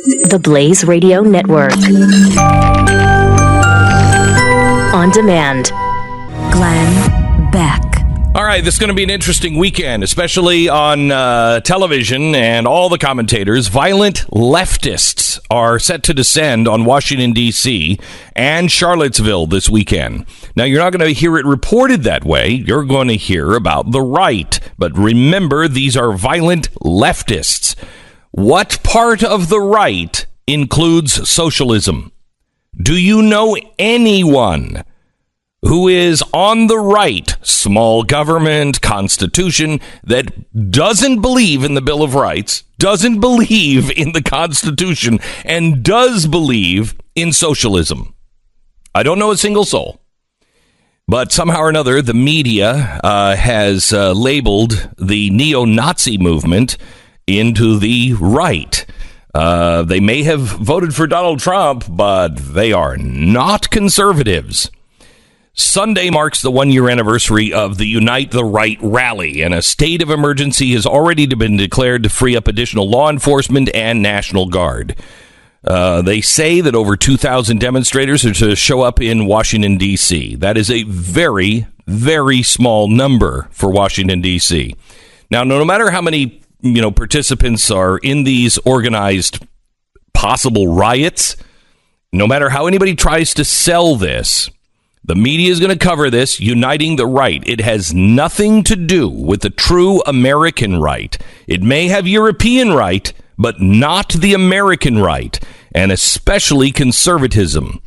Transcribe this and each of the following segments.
The Blaze Radio Network. On demand. Glenn Beck. All right, this is going to be an interesting weekend, especially on television and all the commentators. Violent leftists are set to descend on Washington, D.C. and Charlottesville this weekend. Now, you're not going to hear it reported that way. You're going to hear about the right. But remember, these are violent leftists. What part of the right includes socialism? Do you know anyone who is on the right, small government, constitution, that doesn't believe in the Bill of Rights, doesn't believe in the Constitution, and does believe in socialism? I don't know a single soul. But somehow or another, the media has labeled the neo-Nazi movement into the right. They may have voted for Donald Trump, but they are not conservatives. Sunday marks the one-year anniversary of the Unite the Right rally, and a state of emergency has already been declared to free up additional law enforcement and National Guard. They say that over 2,000 demonstrators are to show up in Washington, D.C. That is a very, very small number for Washington, D.C. Now, no matter how many participants are in these organized possible riots, no matter how anybody tries to sell this, the media is going to cover this, uniting the right. It has nothing to do with the true American right. It may have European right, but not the American right, and especially conservatism.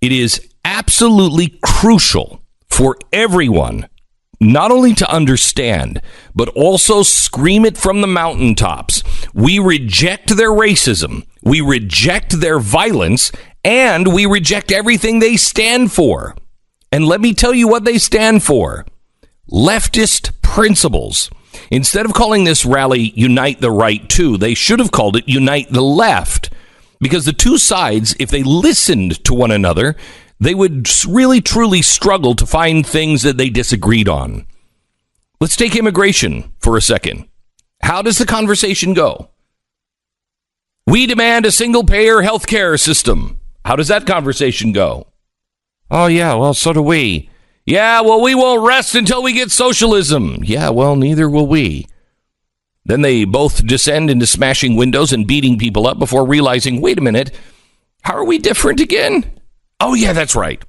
It is absolutely crucial for everyone not only to understand, but also scream it from the mountaintops. We reject their racism, we reject their violence, and we reject everything they stand for. And let me tell you what they stand for. Leftist principles. Instead of calling this rally Unite the Right 2, they should have called it Unite the Left. Because the two sides, if they listened to one another, they would really, truly struggle to find things that they disagreed on. Let's take immigration for a second. How does the conversation go? We demand a single-payer health care system. How does that conversation go? Oh, yeah, well, so do we. Yeah, well, we won't rest until we get socialism. Yeah, well, neither will we. Then they both descend into smashing windows and beating people up before realizing, wait a minute, how are we different again? Oh, yeah, that's right.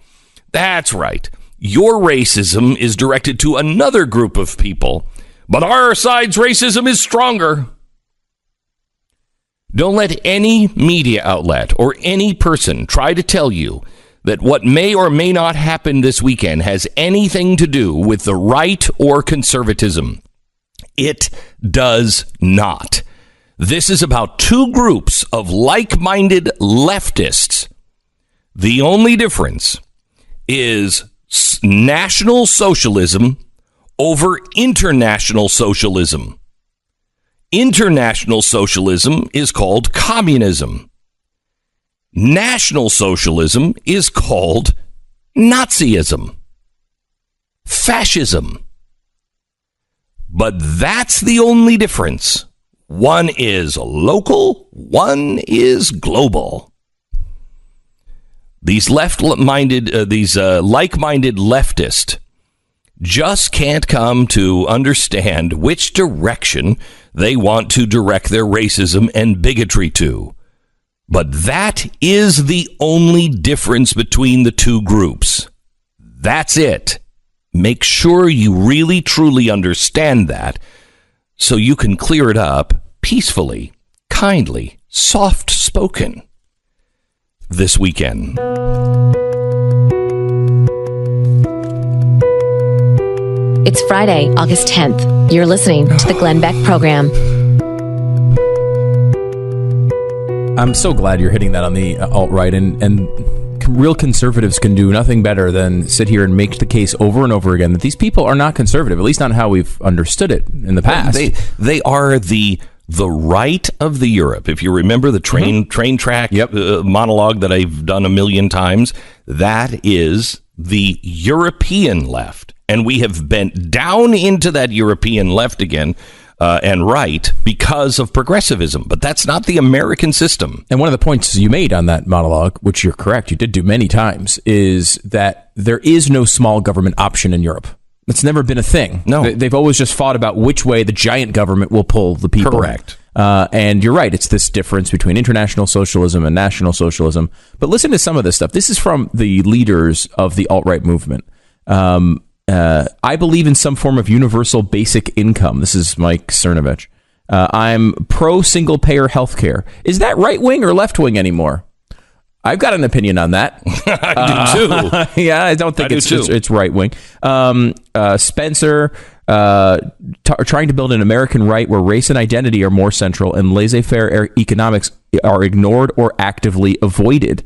That's right. Your racism is directed to another group of people, but our side's racism is stronger. Don't let any media outlet or any person try to tell you that what may or may not happen this weekend has anything to do with the right or conservatism. It does not. This is about two groups of like-minded leftists. The only difference is national socialism over international socialism. International socialism is called communism. National socialism is called Nazism, fascism. But that's the only difference. One is local, one is global. These like-minded leftists just can't come to understand which direction they want to direct their racism and bigotry to. But that is the only difference between the two groups. That's it. Make sure you really, truly understand that so you can clear it up peacefully, kindly, soft-spoken this weekend. It's Friday, August 10th. You're listening to the Glenn Beck Program. I'm so glad you're hitting that on the alt-right, and real conservatives can do nothing better than sit here and make the case over and over again that these people are not conservative, at least not how we've understood it in the past. They are the right of the Europe. If you remember the train track monologue that I've done a million times, that is the European left. And we have bent down into that European left again and right because of progressivism. But that's not the American system. And one of the points you made on that monologue, which you're correct, you did do many times, is that there is no small government option in Europe. It's never been a thing. No. They've always just fought about which way the giant government will pull the people. Correct. And you're right. It's this difference between international socialism and national socialism. But listen to some of this stuff. This is from the leaders of the alt-right movement. I believe in some form of universal basic income. This is Mike Cernovich. I'm pro single-payer healthcare. Is that right-wing or left-wing anymore? I've got an opinion on that. I do too. Yeah, I don't think it's right wing. Spencer trying to build an American right where race and identity are more central and laissez-faire economics are ignored or actively avoided.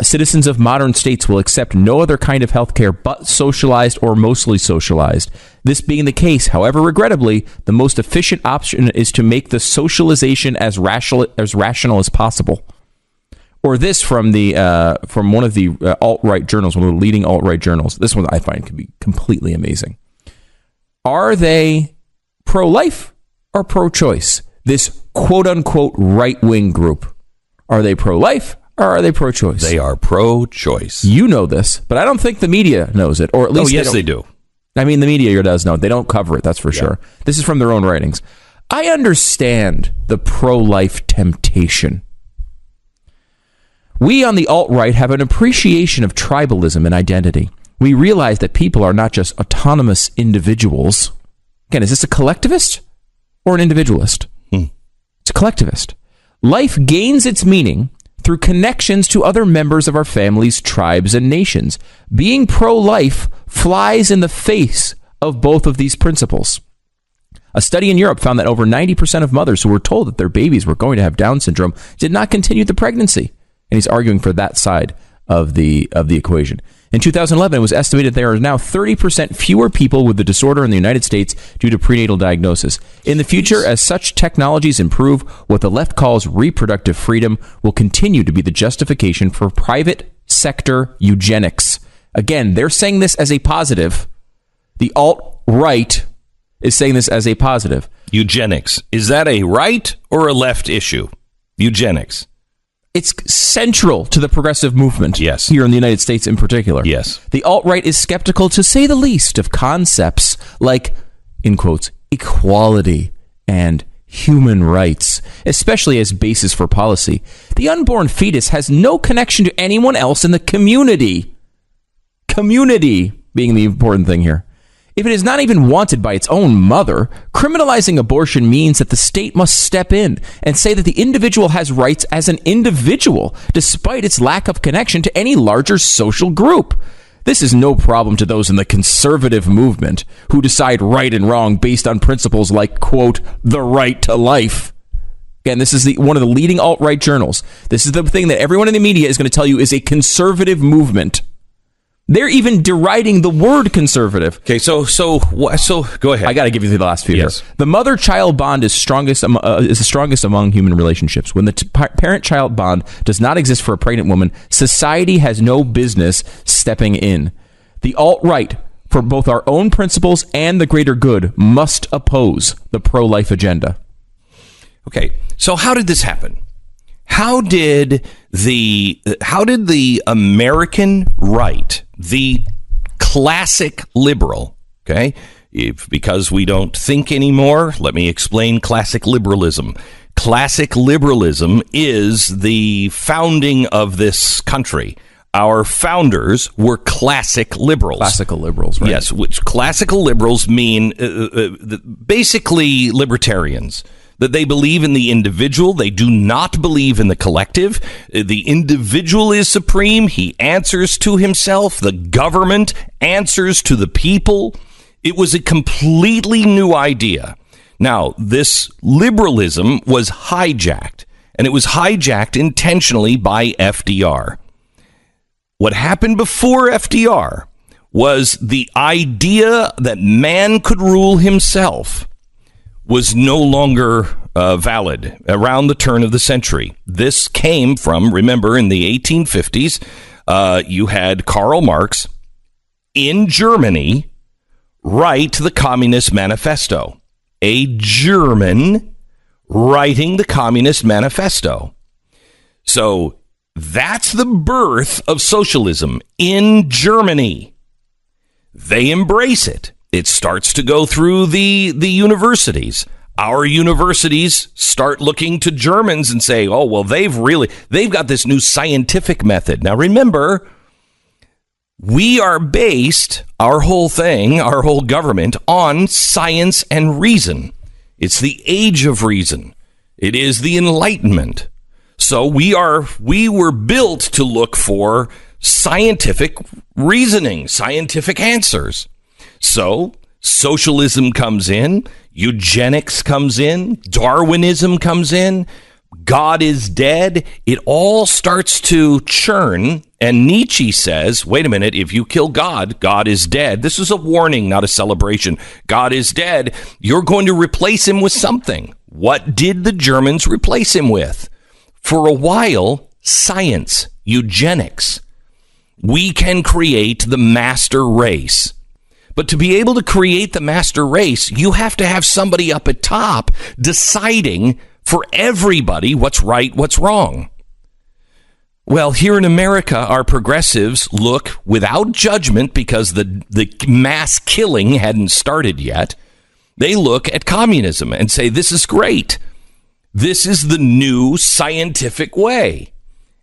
Citizens of modern states will accept no other kind of healthcare but socialized or mostly socialized. This being the case, however, regrettably, the most efficient option is to make the socialization as rational as possible. Or this from one of the alt-right journals, one of the leading alt-right journals. This one I find can be completely amazing. Are they pro-life or pro-choice? This quote-unquote right-wing group. Are they pro-life or are they pro-choice? They are pro-choice. You know this, but I don't think the media knows it. Or at least they do. I mean, the media does know it. They don't cover it, that's for sure. This is from their own writings. I understand the pro-life temptation. We on the alt-right have an appreciation of tribalism and identity. We realize that people are not just autonomous individuals. Again, is this a collectivist or an individualist? It's a collectivist. Life gains its meaning through connections to other members of our families, tribes, and nations. Being pro-life flies in the face of both of these principles. A study in Europe found that over 90% of mothers who were told that their babies were going to have Down syndrome did not continue the pregnancy. And he's arguing for that side of the equation. In 2011, it was estimated there are now 30% fewer people with the disorder in the United States due to prenatal diagnosis. In the future, as such technologies improve, what the left calls reproductive freedom will continue to be the justification for private sector eugenics. Again, they're saying this as a positive. The alt-right is saying this as a positive. Eugenics. Is that a right or a left issue? Eugenics. It's central to the progressive movement. Yes. Here in the United States in particular. Yes. The alt-right is skeptical, to say the least, of concepts like, in quotes, equality and human rights, especially as basis for policy. The unborn fetus has no connection to anyone else in the community. Community being the important thing here. If it is not even wanted by its own mother, criminalizing abortion means that the state must step in and say that the individual has rights as an individual, despite its lack of connection to any larger social group. This is no problem to those in the conservative movement who decide right and wrong based on principles like, quote, the right to life. Again, this is one of the leading alt-right journals. This is the thing that everyone in the media is going to tell you is a conservative movement. They're even deriding the word conservative. Okay, so go ahead. I got to give you the last few Yes. here. The mother-child bond is the strongest among human relationships. When the parent-child bond does not exist for a pregnant woman, society has no business stepping in. The alt-right, for both our own principles and the greater good, must oppose the pro-life agenda. Okay, so how did this happen? How did the American right, the classic liberal, okay? Because we don't think anymore, let me explain classic liberalism. Classic liberalism is the founding of this country. Our founders were classic liberals. Classical liberals, right? Yes, which classical liberals mean basically libertarians. That they believe in the individual. They do not believe in the collective. The individual is supreme. He answers to himself. The government answers to the people. It was a completely new idea. Now, this liberalism was hijacked, and it was hijacked intentionally by FDR. What happened before FDR was the idea that man could rule himself was no longer valid around the turn of the century. This came from, remember, in the 1850s, you had Karl Marx in Germany write the Communist Manifesto. a German writing the Communist Manifesto. So that's the birth of socialism in Germany. They embrace it. It starts to go through the universities. Our universities start looking to Germans and say, oh, well, they've got this new scientific method. Now, remember, we are based, our whole government, on science and reason. It's the age of reason. It is the Enlightenment. So we were built to look for scientific reasoning, scientific answers. So socialism comes in, eugenics comes in, Darwinism comes in, God is dead. It all starts to churn. And Nietzsche says, wait a minute, if you kill God, God is dead. This is a warning, not a celebration. God is dead. You're going to replace him with something. What did the Germans replace him with? For a while, science, eugenics. We can create the master race. But to be able to create the master race, you have to have somebody up at top deciding for everybody what's right, what's wrong. Well, here in America, our progressives look without judgment because the mass killing hadn't started yet. They look at communism and say, this is great. This is the new scientific way.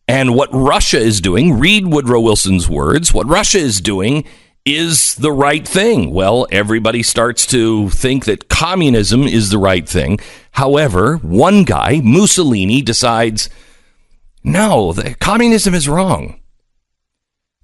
And what Russia is doing, read Woodrow Wilson's words, what Russia is doing is the right thing. Well, everybody starts to think that communism is the right thing. However, one guy, Mussolini, decides, no, communism is wrong.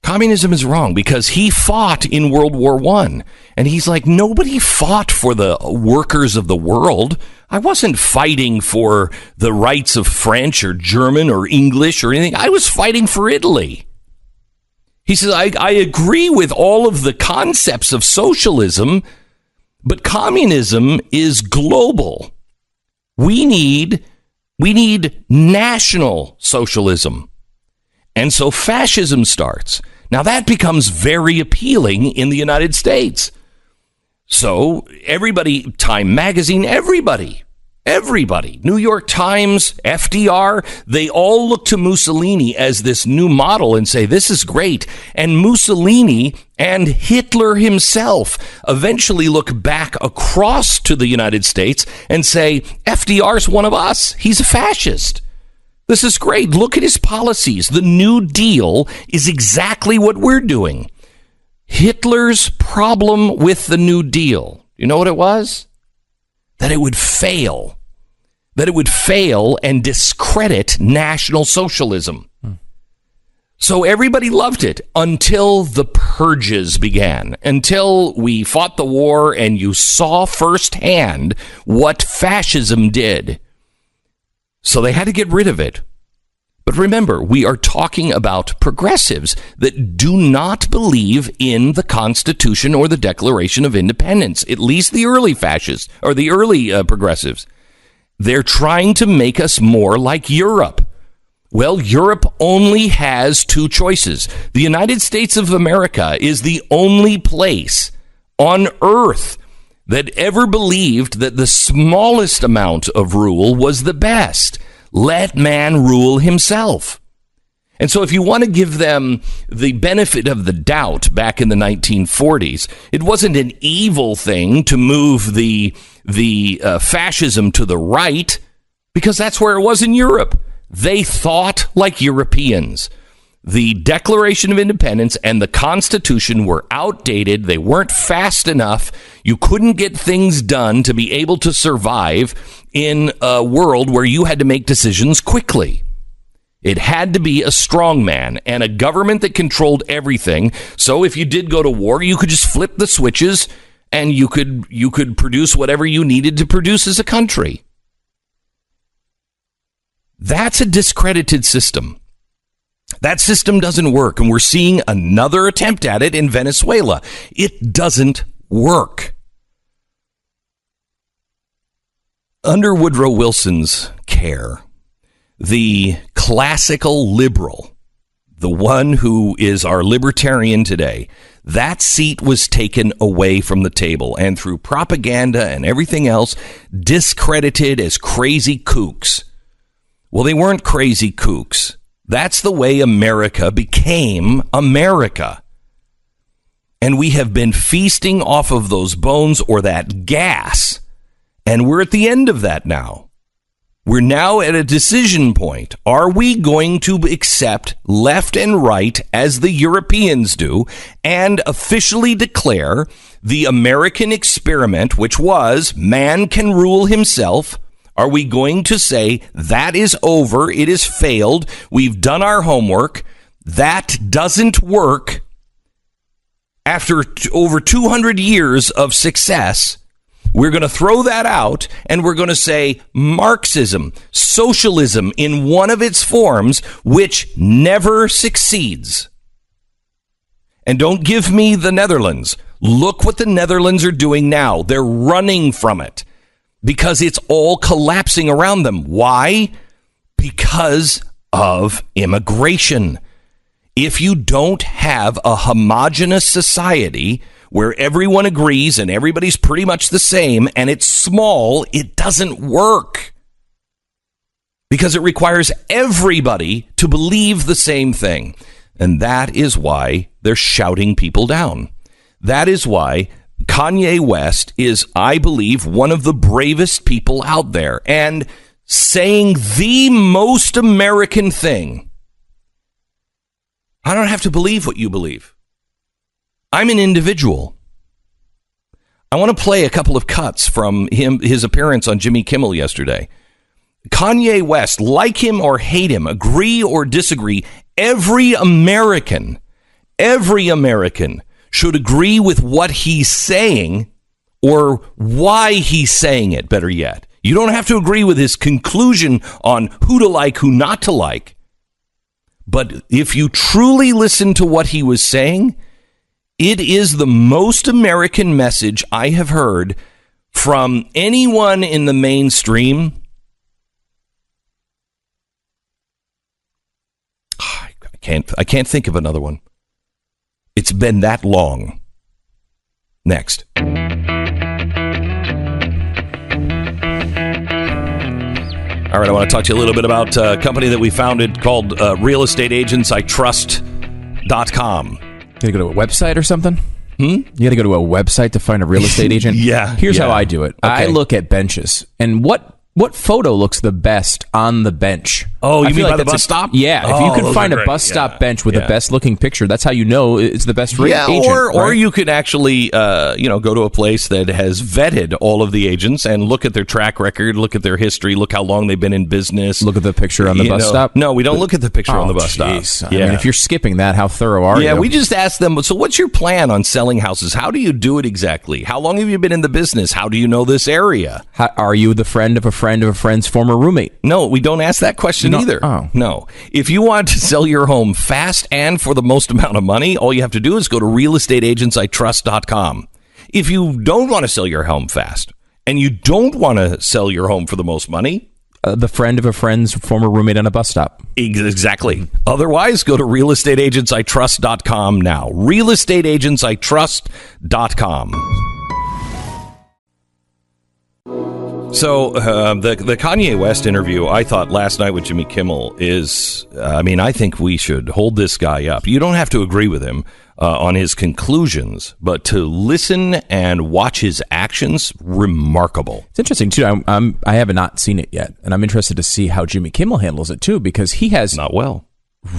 Communism is wrong because he fought in World War I. And he's like, nobody fought for the workers of the world. I wasn't fighting for the rights of French or German or English or anything. I was fighting for Italy. He says, I agree with all of the concepts of socialism, but communism is global. We need national socialism. And so fascism starts. Now that becomes very appealing in the United States. So everybody, Time Magazine, everybody, New York Times, FDR, they all look to Mussolini as this new model and say, this is great. And Mussolini and Hitler himself eventually look back across to the United States and say, FDR's one of us. He's a fascist. This is great. Look at his policies. The New Deal is exactly what we're doing. Hitler's problem with the New Deal, you know what it was? That it would fail. That it would fail and discredit National Socialism. So everybody loved it until the purges began, until we fought the war and you saw firsthand what fascism did. So they had to get rid of it. But remember, we are talking about progressives that do not believe in the Constitution or the Declaration of Independence, at least the early fascists or the early progressives. They're trying to make us more like Europe. Well, Europe only has two choices. The United States of America is the only place on earth that ever believed that the smallest amount of rule was the best. Let man rule himself. And so if you want to give them the benefit of the doubt back in the 1940s, it wasn't an evil thing to move the fascism to the right, because that's where it was in Europe. They thought like Europeans. The Declaration of Independence and the Constitution were outdated. They weren't fast enough. You couldn't get things done to be able to survive in a world where you had to make decisions quickly. It had to be a strong man and a government that controlled everything. So if you did go to war, you could just flip the switches and you could produce whatever you needed to produce as a country. That's a discredited system. That system doesn't work, and we're seeing another attempt at it in Venezuela. It doesn't work. Under Woodrow Wilson's care, the classical liberal, the one who is our libertarian today, that seat was taken away from the table and through propaganda and everything else discredited as crazy kooks. Well, they weren't crazy kooks. That's the way America became America. And we have been feasting off of those bones or that gas. And we're at the end of that now. We're now at a decision point. Are we going to accept left and right as the Europeans do and officially declare the American experiment, which was man can rule himself? Are we going to say that is over? It has failed. We've done our homework. That doesn't work. After over 200 years of success, we're going to throw that out and we're going to say Marxism, socialism in one of its forms, which never succeeds. And don't give me the Netherlands. Look what the Netherlands are doing now. They're running from it because it's all collapsing around them. Why? Because of immigration. If you don't have a homogenous society where everyone agrees and everybody's pretty much the same and it's small, it doesn't work. Because it requires everybody to believe the same thing. And that is why they're shouting people down. That is why Kanye West is, I believe, one of the bravest people out there and saying the most American thing. I don't have to believe what you believe. I'm an individual. I want to play a couple of cuts from his appearance on Jimmy Kimmel yesterday. Kanye West, like him or hate him, agree or disagree, every American should agree with what he's saying or why he's saying it, better yet. You don't have to agree with his conclusion on who to like, who not to like. But if you truly listen to what he was saying, it is the most American message I have heard from anyone in the mainstream. I can't think of another one. It's been that long. Next. All right, I want to talk to you a little bit about a company that we founded called realestateagentsitrust.com. You gotta go to a website or something? You gotta go to a website to find a real estate agent? Yeah. Here's how I do it. Okay. I look at benches. And what photo looks the best on the bench? Oh, you mean by the bus stop? Yeah. If you can find a bus stop bench with the best looking picture, that's how you know it's the best agent. Or you could actually, go to a place that has vetted all of the agents and look at their track record, look at their history, look how long they've been in business. Look at the picture on the bus stop? No, we don't look at the picture on the bus stop. Yeah. I mean, if you're skipping that, how thorough are you? Yeah, we just ask them, so what's your plan on selling houses? How do you do it exactly? How long have you been in the business? How do you know this area? Are you the friend of a friend of a friend's former roommate? No, we don't ask that question either. Oh. No. If you want to sell your home fast and for the most amount of money, all you have to do is go to realestateagentsitrust.com. If you don't want to sell your home fast and you don't want to sell your home for the most money, the friend of a friend's former roommate on a bus stop. Exactly. Otherwise, go to realestateagentsitrust.com now. realestateagentsitrust.com. So the Kanye West interview, I thought last night with Jimmy Kimmel is, I think we should hold this guy up. You don't have to agree with him on his conclusions, but to listen and watch his actions, remarkable. It's interesting, too. I have not seen it yet, and I'm interested to see how Jimmy Kimmel handles it, too, because he has not well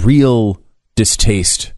real distaste.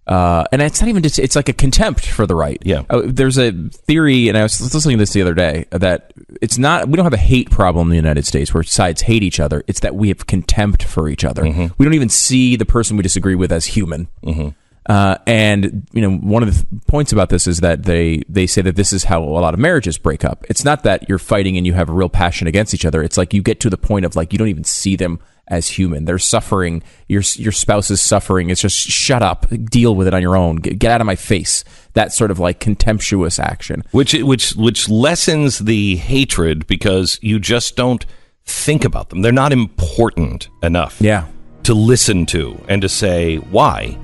And it's not even just, it's like a contempt for the right. Yeah. There's a theory, and I was listening to this the other day, that it's not, we don't have a hate problem in the United States where sides hate each other. It's that we have contempt for each other. Mm-hmm. We don't even see the person we disagree with as human. Mm-hmm. And one of the points about this is that they say that this is how a lot of marriages break up. It's not that you're fighting and you have a real passion against each other. It's like you get to the point of like you don't even see them as human. They're suffering. Your spouse is suffering. It's just shut up. Deal with it on your own. Get out of my face. That sort of like contemptuous action, which lessens the hatred because you just don't think about them. They're not important enough. Yeah. to listen to and to say, why?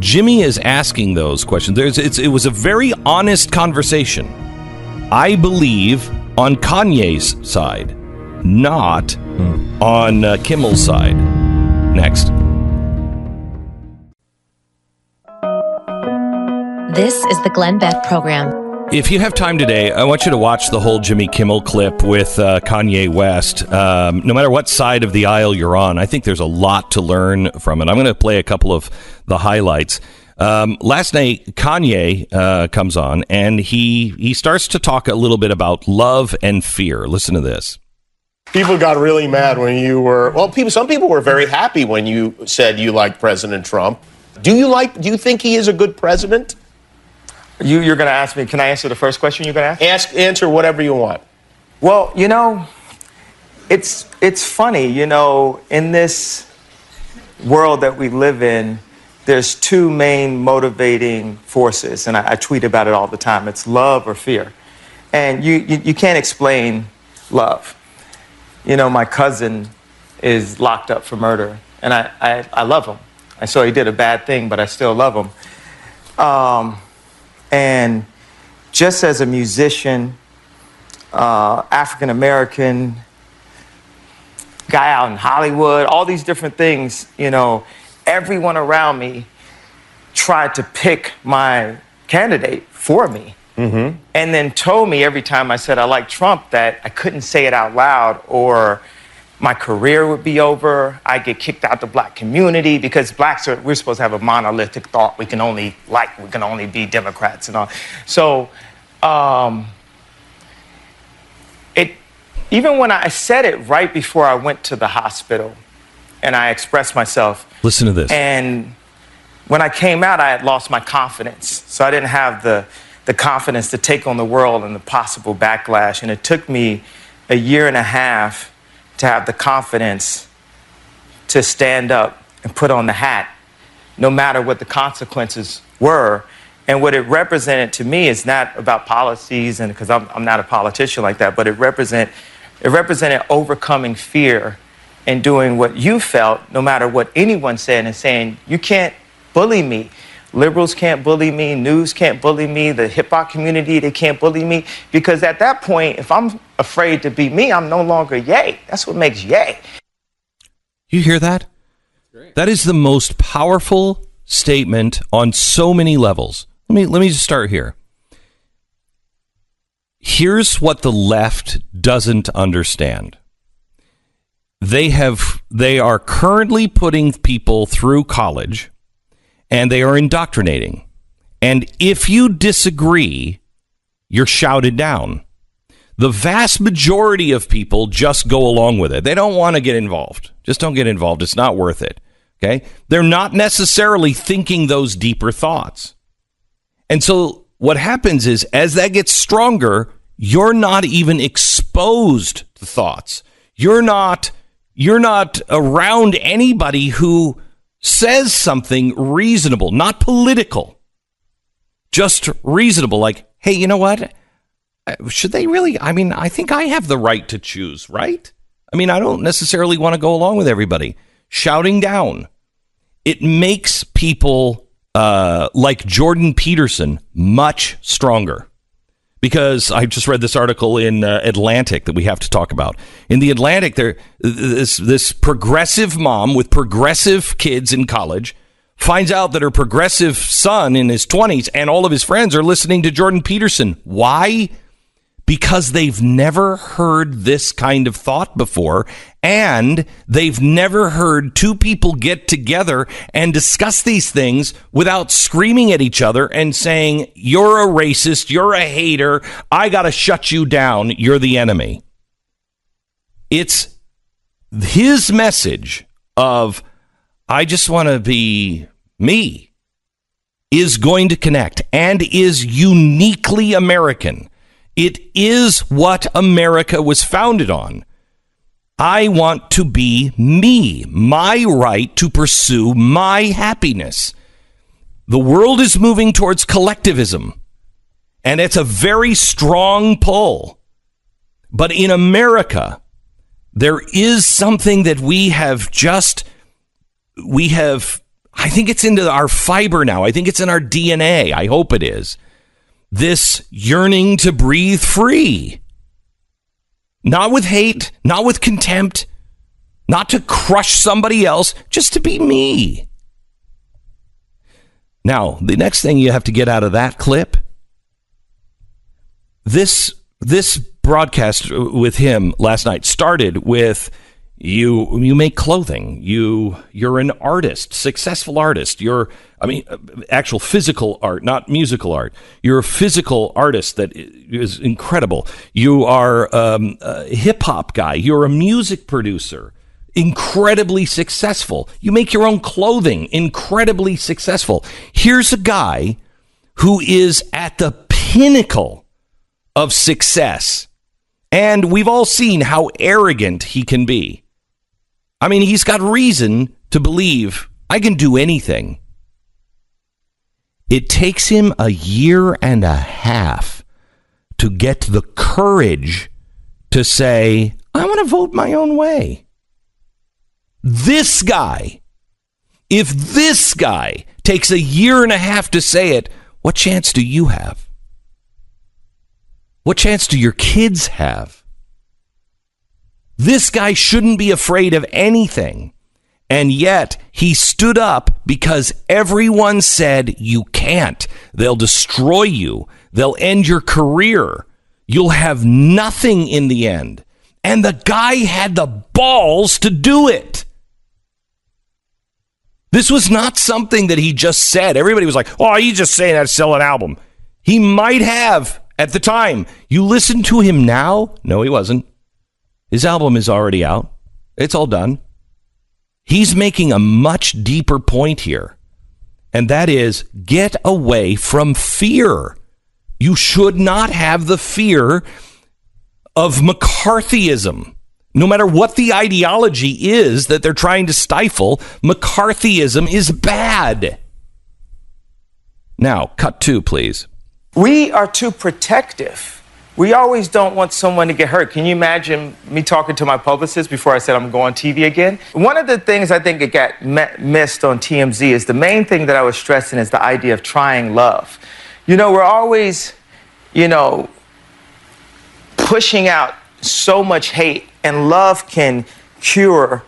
Jimmy is asking those questions. It was a very honest conversation. I believe on Kanye's side, not on Kimmel's side. Next. This is the Glenn Beck Program. If you have time today, I want you to watch the whole Jimmy Kimmel clip with Kanye West. No matter what side of the aisle you're on, I think there's a lot to learn from it. I'm going to play a couple of the highlights. Last night, Kanye comes on, and he starts to talk a little bit about love and fear. Listen to this. People got really mad when you were, some people were very happy when you said you liked President Trump. Do you think he is a good president? You're going to ask me, can I answer the first question you're going to ask? Answer whatever you want. Well, it's funny, in this world that we live in, there's two main motivating forces, and I tweet about it all the time. It's love or fear. And you can't explain love. My cousin is locked up for murder, and I love him. I saw he did a bad thing, but I still love him. And just as a musician, African-American, guy out in Hollywood, all these different things, everyone around me tried to pick my candidate for me. Mm-hmm. And then told me every time I said I like Trump that I couldn't say it out loud or my career would be over. I'd get kicked out the black community because blacks we're supposed to have a monolithic thought. We can only be Democrats and all. So even when I said it right before I went to the hospital and I expressed myself. Listen to this. And when I came out, I had lost my confidence. So I didn't have the confidence to take on the world and the possible backlash. And it took me a year and a half to have the confidence to stand up and put on the hat, no matter what the consequences were. And what it represented to me is not about policies, and because I'm not a politician like that, but it represented overcoming fear and doing what you felt, no matter what anyone said, and saying, you can't bully me. Liberals can't bully me. News can't bully me. The hip-hop community, they can't bully me. Because at that point, if I'm afraid to be me, I'm no longer Ye. That's what makes Ye. You hear that? That is the most powerful statement on so many levels. Let me just start here. Here's what the left doesn't understand. They are currently putting people through college, and they are indoctrinating. And if you disagree, you're shouted down. The vast majority of people just go along with it. They don't want to get involved. Just don't get involved. It's not worth it. Okay? They're not necessarily thinking those deeper thoughts. And so what happens is, as that gets stronger, you're not even exposed to thoughts. You're not around anybody who says something reasonable, not political, just reasonable. Like, hey, you know what? Should they really? I think I have the right to choose, right? I don't necessarily want to go along with everybody. Shouting down. It makes people like Jordan Peterson much stronger. Because I just read this article in Atlantic that we have to talk about. In the Atlantic, this progressive mom with progressive kids in college finds out that her progressive son in his 20s and all of his friends are listening to Jordan Peterson. Why? Because they've never heard this kind of thought before, and they've never heard two people get together and discuss these things without screaming at each other and saying, you're a racist, you're a hater, I gotta shut you down, you're the enemy. It's his message of, I just want to be me, is going to connect and is uniquely American. It is what America was founded on. I want to be me, my right to pursue my happiness. The world is moving towards collectivism, and it's a very strong pull. But in America, There is something that I think it's into our fiber now. I think it's in our DNA. I hope it is. This yearning to breathe free. Not with hate, not with contempt, not to crush somebody else, just to be me. Now, the next thing you have to get out of that clip, this broadcast with him last night started with you make clothing. You're an artist, successful artist. Actual physical art, not musical art. You're a physical artist that is incredible. You are a hip hop guy. You're a music producer, incredibly successful. You make your own clothing, incredibly successful. Here's a guy who is at the pinnacle of success. And we've all seen how arrogant he can be. I mean, he's got reason to believe I can do anything. It takes him a year and a half to get the courage to say, I want to vote my own way. This guy, if this guy takes a year and a half to say it, what chance do you have? What chance do your kids have? This guy shouldn't be afraid of anything. And yet he stood up because everyone said you can't. They'll destroy you. They'll end your career. You'll have nothing in the end. And the guy had the balls to do it. This was not something that he just said. Everybody was like, oh, he's just saying that to sell an album. He might have at the time. You listen to him now? No, he wasn't. His album is already out. It's all done. He's making a much deeper point here. And that is, get away from fear. You should not have the fear of McCarthyism. No matter what the ideology is that they're trying to stifle, McCarthyism is bad. Now, cut 2, please. We are too protective. We always don't want someone to get hurt. Can you imagine me talking to my publicist before I said I'm going on TV again? One of the things I think it got missed on TMZ is the main thing that I was stressing is the idea of trying love. We're always, pushing out so much hate, and love can cure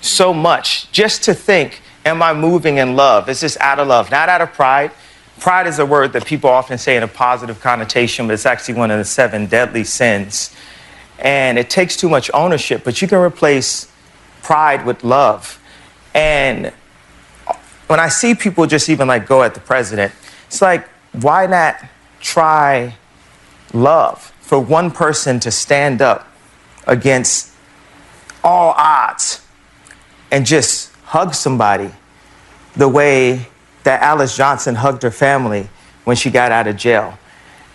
so much. Just to think, am I moving in love? It's just out of love, not out of pride. Pride is a word that people often say in a positive connotation, but it's actually one of the 7 deadly sins. And it takes too much ownership, but you can replace pride with love. And when I see people just even go at the president, it's like, why not try love? For one person to stand up against all odds and just hug somebody the way that Alice Johnson hugged her family when she got out of jail.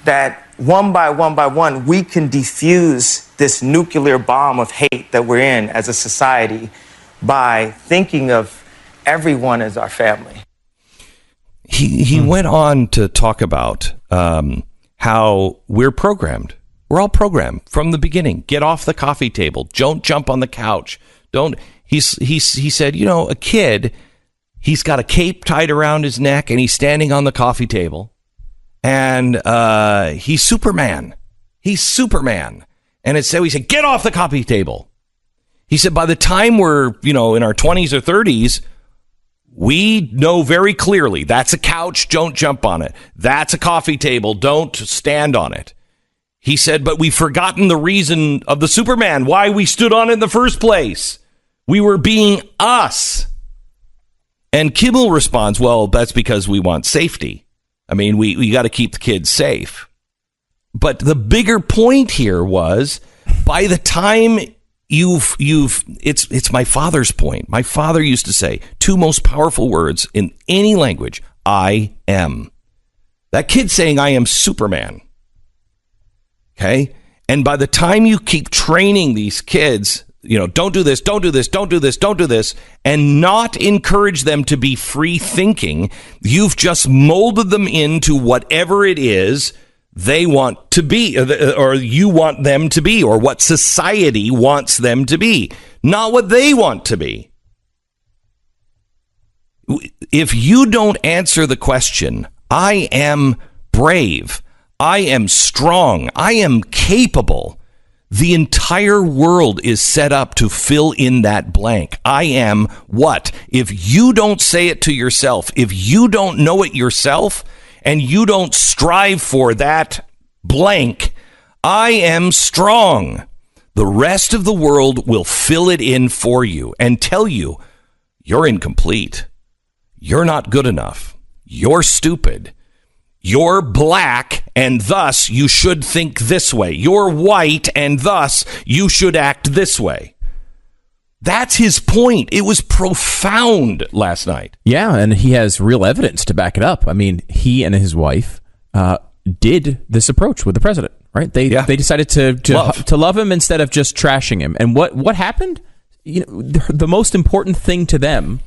That one by one, we can defuse this nuclear bomb of hate that we're in as a society by thinking of everyone as our family. He went on to talk about how we're programmed. We're all programmed from the beginning. Get off the coffee table. Don't jump on the couch. He said, a kid, he's got a cape tied around his neck and he's standing on the coffee table and he's Superman. He's Superman. And he said, get off the coffee table. He said, by the time we're, in our 20s or 30s, we know very clearly that's a couch. Don't jump on it. That's a coffee table. Don't stand on it. He said, but we've forgotten the reason of the Superman, why we stood on it in the first place. We were being us. And Kimmel responds, well, that's because we want safety. I mean, we got to keep the kids safe. But the bigger point here was, by the time it's my father's point. My father used to say 2 most powerful words in any language, I am. That kid's saying, I am Superman. Okay? And by the time you keep training these kids, don't do this, don't do this, don't do this, don't do this, and not encourage them to be free thinking, you've just molded them into whatever it is they want to be, or you want them to be, or what society wants them to be, not what they want to be. If you don't answer the question, I am brave, I am strong, I am capable, the entire world is set up to fill in that blank. I am what? If you don't say it to yourself, if you don't know it yourself, and you don't strive for that blank, I am strong, the rest of the world will fill it in for you and tell you you're incomplete. You're not good enough. You're stupid. You're black, and thus you should think this way. You're white, and thus you should act this way. That's his point. It was profound last night. Yeah, and he has real evidence to back it up. I mean, he and his wife did this approach with the president, right? They decided to love him instead of just trashing him. And what happened? You know, the most important thing to them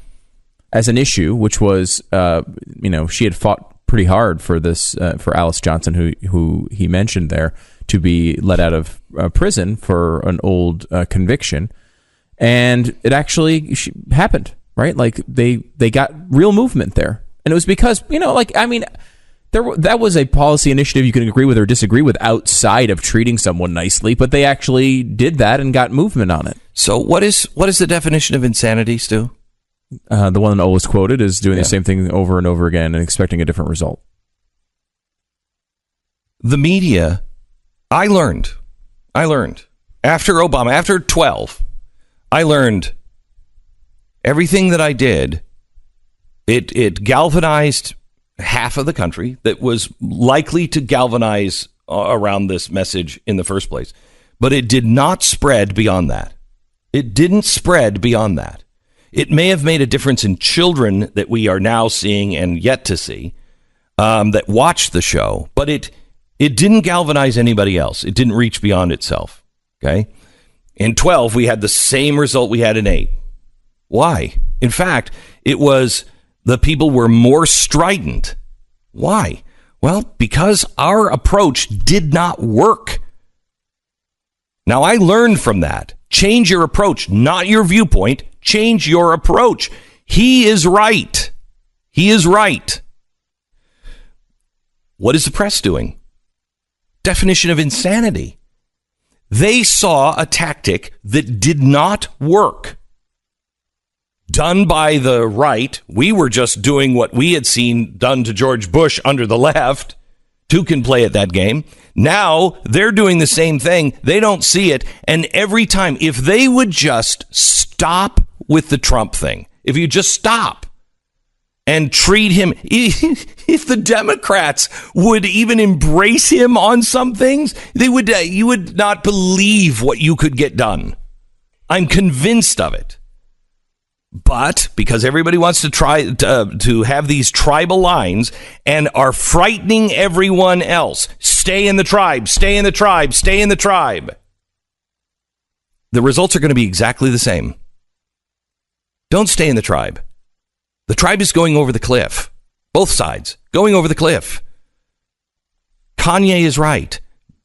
as an issue, which was, she had fought pretty hard for this, for Alice Johnson, who he mentioned there, to be let out of prison for an old conviction. And it actually happened, right? Like they got real movement there. And it was because, that was a policy initiative you can agree with or disagree with outside of treating someone nicely, but they actually did that and got movement on it. So what is the definition of insanity, Stu? The one that always quoted is doing the same thing over and over again and expecting a different result. The media, I learned after Obama, after 12, I learned everything that I did. It galvanized half of the country that was likely to galvanize around this message in the first place. But it did not spread beyond that. It didn't spread beyond that. It may have made a difference in children that we are now seeing and yet to see that watched the show, but it didn't galvanize anybody else. It didn't reach beyond itself. Okay. In 12, we had the same result we had in 8. Why? In fact, it was the people were more strident. Why? Well, because our approach did not work. Now, I learned from that. Change your approach, not your viewpoint. Change your approach. He is right. He is right. What is the press doing? Definition of insanity. They saw a tactic that did not work. Done by the right. We were just doing what we had seen done to George Bush under the left. Two can play at that game. Now they're doing the same thing. They don't see it. And every time, if they would just stop with the Trump thing, if you just stop and treat him, if the Democrats would even embrace him on some things, you would not believe what you could get done. I'm convinced of it. But because everybody wants to try to have these tribal lines and are frightening everyone else, stay in the tribe, stay in the tribe, stay in the tribe. The results are going to be exactly the same. Don't stay in the tribe. The tribe is going over the cliff. Both sides going over the cliff. Kanye is right.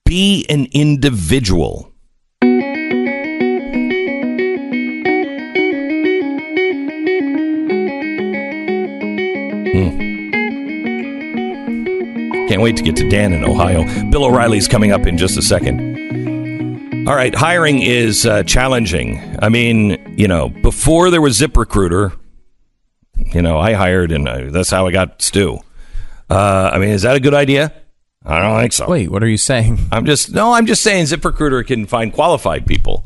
Be an individual. Can't wait to get to Dan in Ohio. Bill O'Reilly's coming up in just a second. All right, hiring is challenging. I mean, before there was ZipRecruiter, I hired and that's how I got Stu. Is that a good idea? I don't think so. Wait, what are you saying? I'm just saying ZipRecruiter can find qualified people.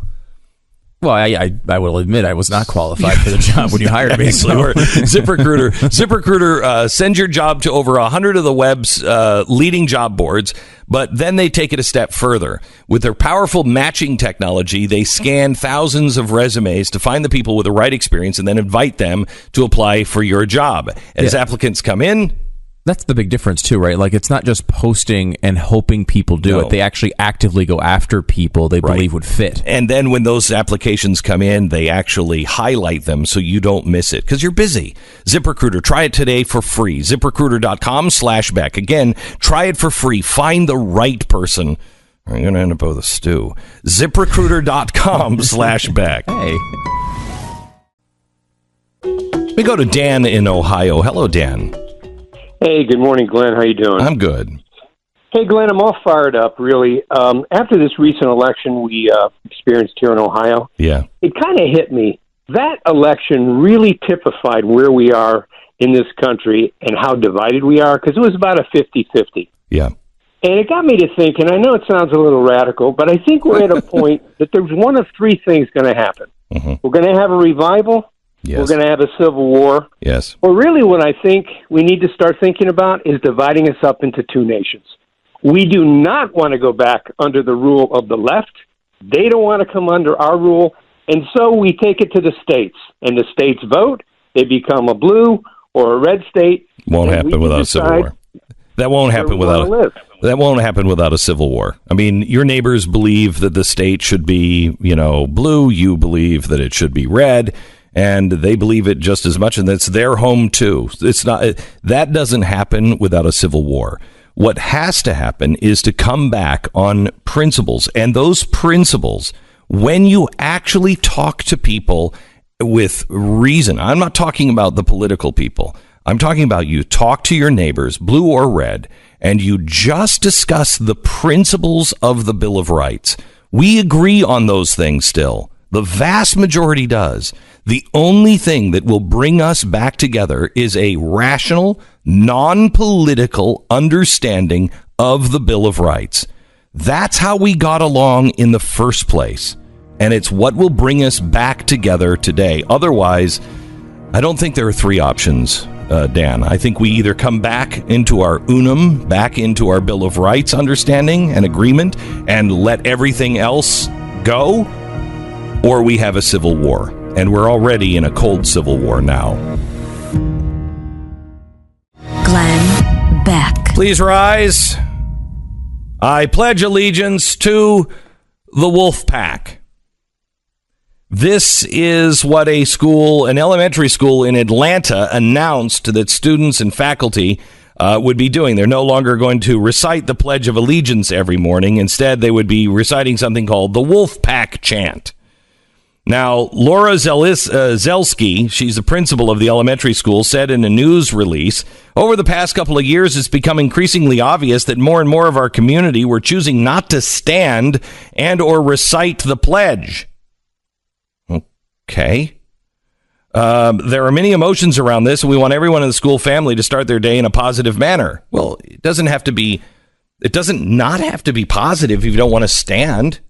Well, I will admit I was not qualified for the job when you hired me. So. ZipRecruiter sends your job to over 100 of the web's leading job boards, but then they take it a step further. With their powerful matching technology, they scan thousands of resumes to find the people with the right experience and then invite them to apply for your job. As applicants come in, That's the big difference, too, right? Like, it's not just posting and hoping people do it. They actually actively go after people they believe would fit. And then when those applications come in, they actually highlight them so you don't miss it because you're busy. ZipRecruiter, try it today for free. ZipRecruiter.com/Beck. Again, try it for free. Find the right person. I'm going to end up with a stew. ZipRecruiter.com/Beck. Hey. We go to Dan in Ohio. Hello, Dan. Hey, good morning, Glenn. How you doing? I'm good. Hey, Glenn, I'm all fired up, really. After this recent election we experienced here in Ohio, Yeah. it kind of hit me. That election really typified where we are in this country and how divided we are, because it was about a 50-50. Yeah. And it got me to think, and I know it sounds a little radical, but I think we're at a point that there's one of three things going to happen. Mm-hmm. We're going to have a revival. Yes. We're going to have a civil war. Yes. Well, really what I think we need to start thinking about is dividing us up into two nations. We do not want to go back under the rule of the left. They don't want to come under our rule. And so we take it to the states. And the states vote. They become a blue or a red state. Won't happen without a civil war. That won't happen without a civil war. I mean, your neighbors believe that the state should be, blue. You believe that it should be red. And they believe it just as much, and it's their home too. That doesn't happen without a civil war. What has to happen is to come back on principles, and those principles, when you actually talk to people with reason, I'm not talking about the political people. I'm talking about you talk to your neighbors, blue or red, and you just discuss the principles of the Bill of Rights. We agree on those things still. The vast majority does. The only thing that will bring us back together is a rational, non-political understanding of the Bill of Rights. That's how we got along in the first place. And it's what will bring us back together today. Otherwise, I don't think there are three options, Dan. I think we either come back into our unum, back into our Bill of Rights understanding and agreement, and let everything else go, or we have a civil war. And we're already in a cold civil war now. Glenn Beck. Please rise. I pledge allegiance to the Wolf Pack. This is what an elementary school in Atlanta announced that students and faculty would be doing. They're no longer going to recite the Pledge of Allegiance every morning. Instead, they would be reciting something called the Wolf Pack chant. Now, Laura Zelsky, she's the principal of the elementary school, said in a news release, over the past couple of years, it's become increasingly obvious that more and more of our community were choosing not to stand and or recite the pledge. Okay. There are many emotions around this, and we want everyone in the school family to start their day in a positive manner. Well, it doesn't not have to be positive if you don't want to stand.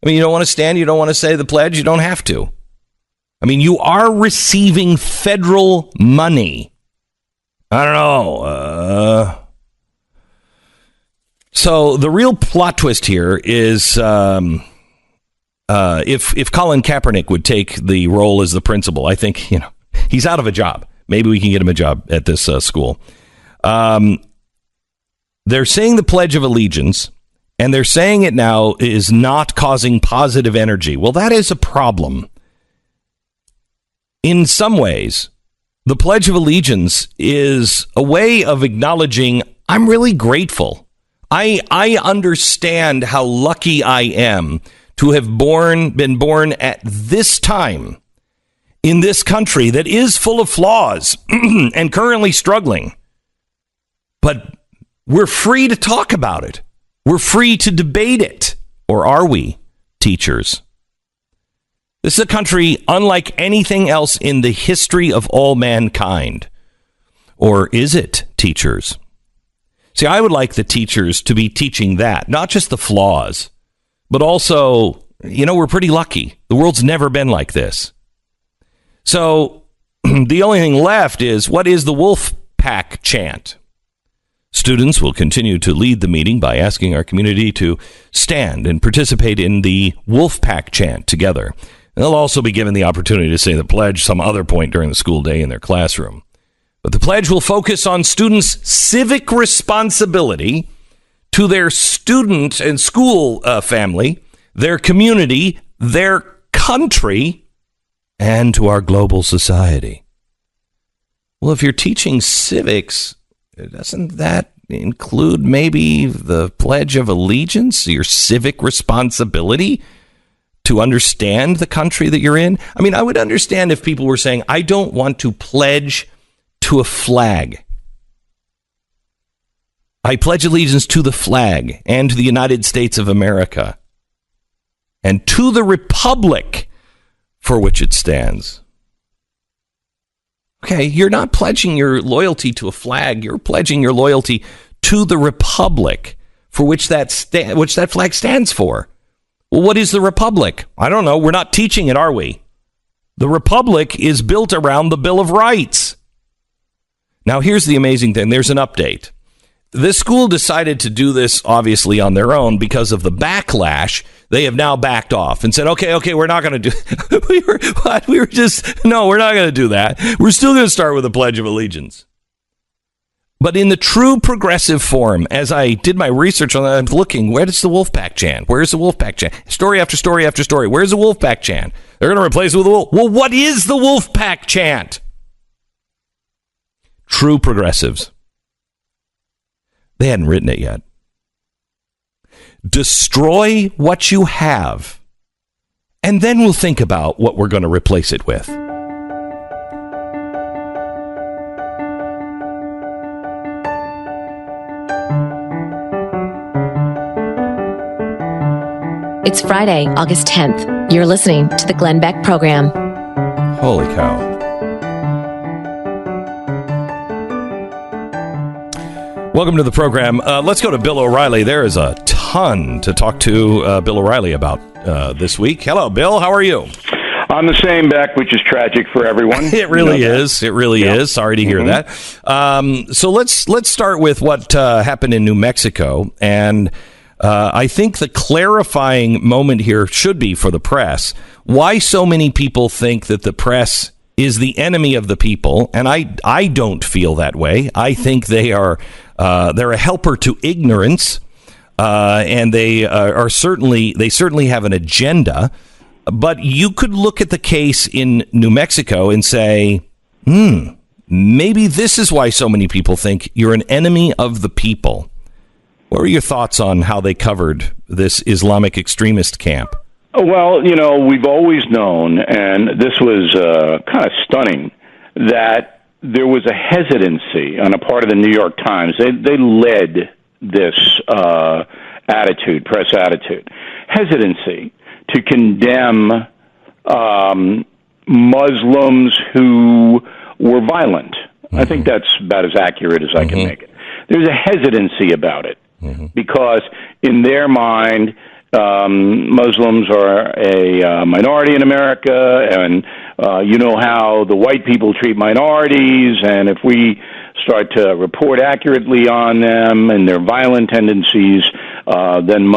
I mean, you don't want to stand, you don't want to say the pledge, you don't have to. I mean, you are receiving federal money. I don't know. So the real plot twist here is if Colin Kaepernick would take the role as the principal, I think, he's out of a job. Maybe we can get him a job at this school. They're saying the Pledge of Allegiance, and they're saying it now is not causing positive energy. Well, that is a problem. In some ways, the Pledge of Allegiance is a way of acknowledging I'm really grateful. I understand how lucky I am to have been born at this time in this country that is full of flaws and currently struggling. But we're free to talk about it. We're free to debate it. Or are we, teachers? This is a country unlike anything else in the history of all mankind. Or is it, teachers? See, I would like the teachers to be teaching that, not just the flaws, but also, we're pretty lucky. The world's never been like this. So the only thing left is, what is the Wolf Pack chant? Students will continue to lead the meeting by asking our community to stand and participate in the Wolf Pack chant together. They'll also be given the opportunity to say the pledge some other point during the school day in their classroom. But the pledge will focus on students' civic responsibility to their student and school family, their community, their country, and to our global society. Well, if you're teaching civics, doesn't that include maybe the Pledge of Allegiance, your civic responsibility to understand the country that you're in? I mean, I would understand if people were saying, I don't want to pledge to a flag. I pledge allegiance to the flag and to the United States of America and to the republic for which it stands. Okay, you're not pledging your loyalty to a flag. You're pledging your loyalty to the republic for which that flag stands for. Well, what is the republic? I don't know. We're not teaching it, are we? The republic is built around the Bill of Rights. Now, here's the amazing thing. There's an update. This school decided to do this, obviously, on their own because of the backlash. They have now backed off and said, okay, we're not going to do we're not going to do that. We're still going to start with the Pledge of Allegiance. But in the true progressive form, as I did my research on that, I'm looking, where does the Wolfpack chant? Where's the Wolfpack chant? Story after story after story. Where's the Wolfpack chant? They're going to replace it with a wolf. Well, what is the Wolfpack chant? True progressives. They hadn't written it yet. Destroy what you have, and then we'll think about what we're going to replace it with. It's Friday, August 10th. You're listening to the Glenn Beck Program. Holy cow. Welcome to the program. Let's go to Bill O'Reilly. There is a ton to talk to Bill O'Reilly about this week. Hello, Bill. How are you? I'm the same, Beck, which is tragic for everyone. It really is. It really is. Sorry to hear that. So let's start with what happened in New Mexico. And I think the clarifying moment here should be for the press. Why so many people think that the press is the enemy of the people, and I don't feel that way. I think they are they're a helper to ignorance, and they certainly have an agenda. But you could look at the case in New Mexico and say, maybe this is why so many people think you're an enemy of the people. What were your thoughts on how they covered this Islamic extremist camp? Well, we've always known, and this was kind of stunning, that there was a hesitancy on a part of the New York Times. They led this press attitude, hesitancy to condemn Muslims who were violent. I think that's about as accurate as I can make it. There's a hesitancy about it because in their mind, Muslims are a minority in America, and you know how the white people treat minorities, and if we start to report accurately on them and their violent tendencies, then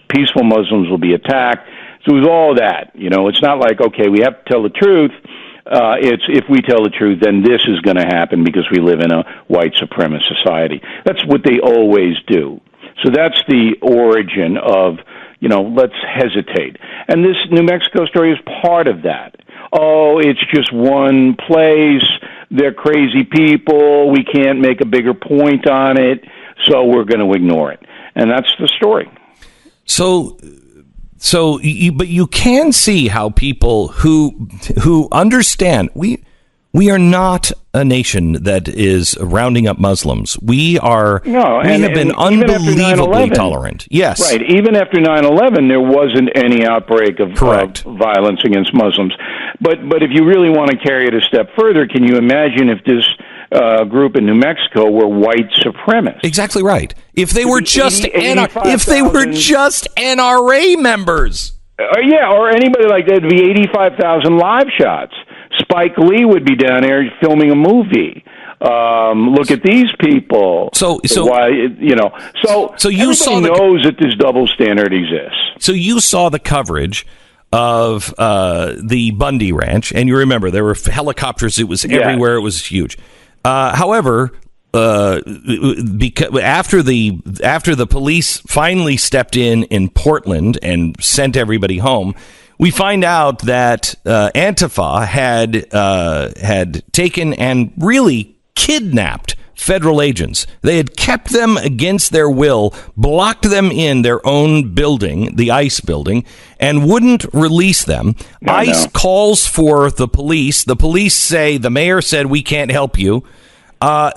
peaceful Muslims will be attacked. So it was all that. It's not like, okay, we have to tell the truth. It's if we tell the truth, then this is going to happen because we live in a white supremacist society. That's what they always do. So that's the origin of, let's hesitate. And this New Mexico story is part of that. Oh, it's just one place. They're crazy people. We can't make a bigger point on it, so we're going to ignore it. And that's the story. But you can see how people who understand we are not a nation that is rounding up Muslims. We have been unbelievably tolerant. Yes. Right. Even after 9/11, there wasn't any outbreak of violence against Muslims. But if you really want to carry it a step further, can you imagine if this group in New Mexico were white supremacists? Exactly right. If they were just NRA members. Or anybody like that, it'd be 85,000 live shots. Spike Lee would be down there filming a movie. Look at these people. So you knows that this double standard exists. So you saw the coverage of the Bundy Ranch, and you remember there were helicopters. It was everywhere. It was huge. However, because after the police finally stepped in Portland and sent everybody home, we find out that Antifa had taken and really kidnapped federal agents. They had kept them against their will, blocked them in their own building, the ICE building, and wouldn't release them. ICE calls for the police. The police say, the mayor said, we can't help you.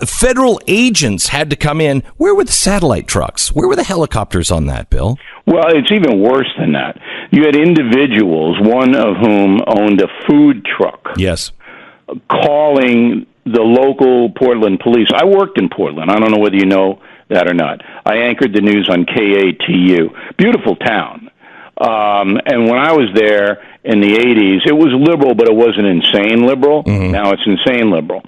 Federal agents had to come in. Where were the satellite trucks? Where were the helicopters on that, Bill? Well, it's even worse than that. You had individuals, one of whom owned a food truck. Yes. Calling the local Portland police. I worked in Portland. I don't know whether you know that or not. I anchored the news on KATU. Beautiful town. And when I was there in the 80s, it was liberal, but it wasn't insane liberal. Mm-hmm. Now it's insane liberal.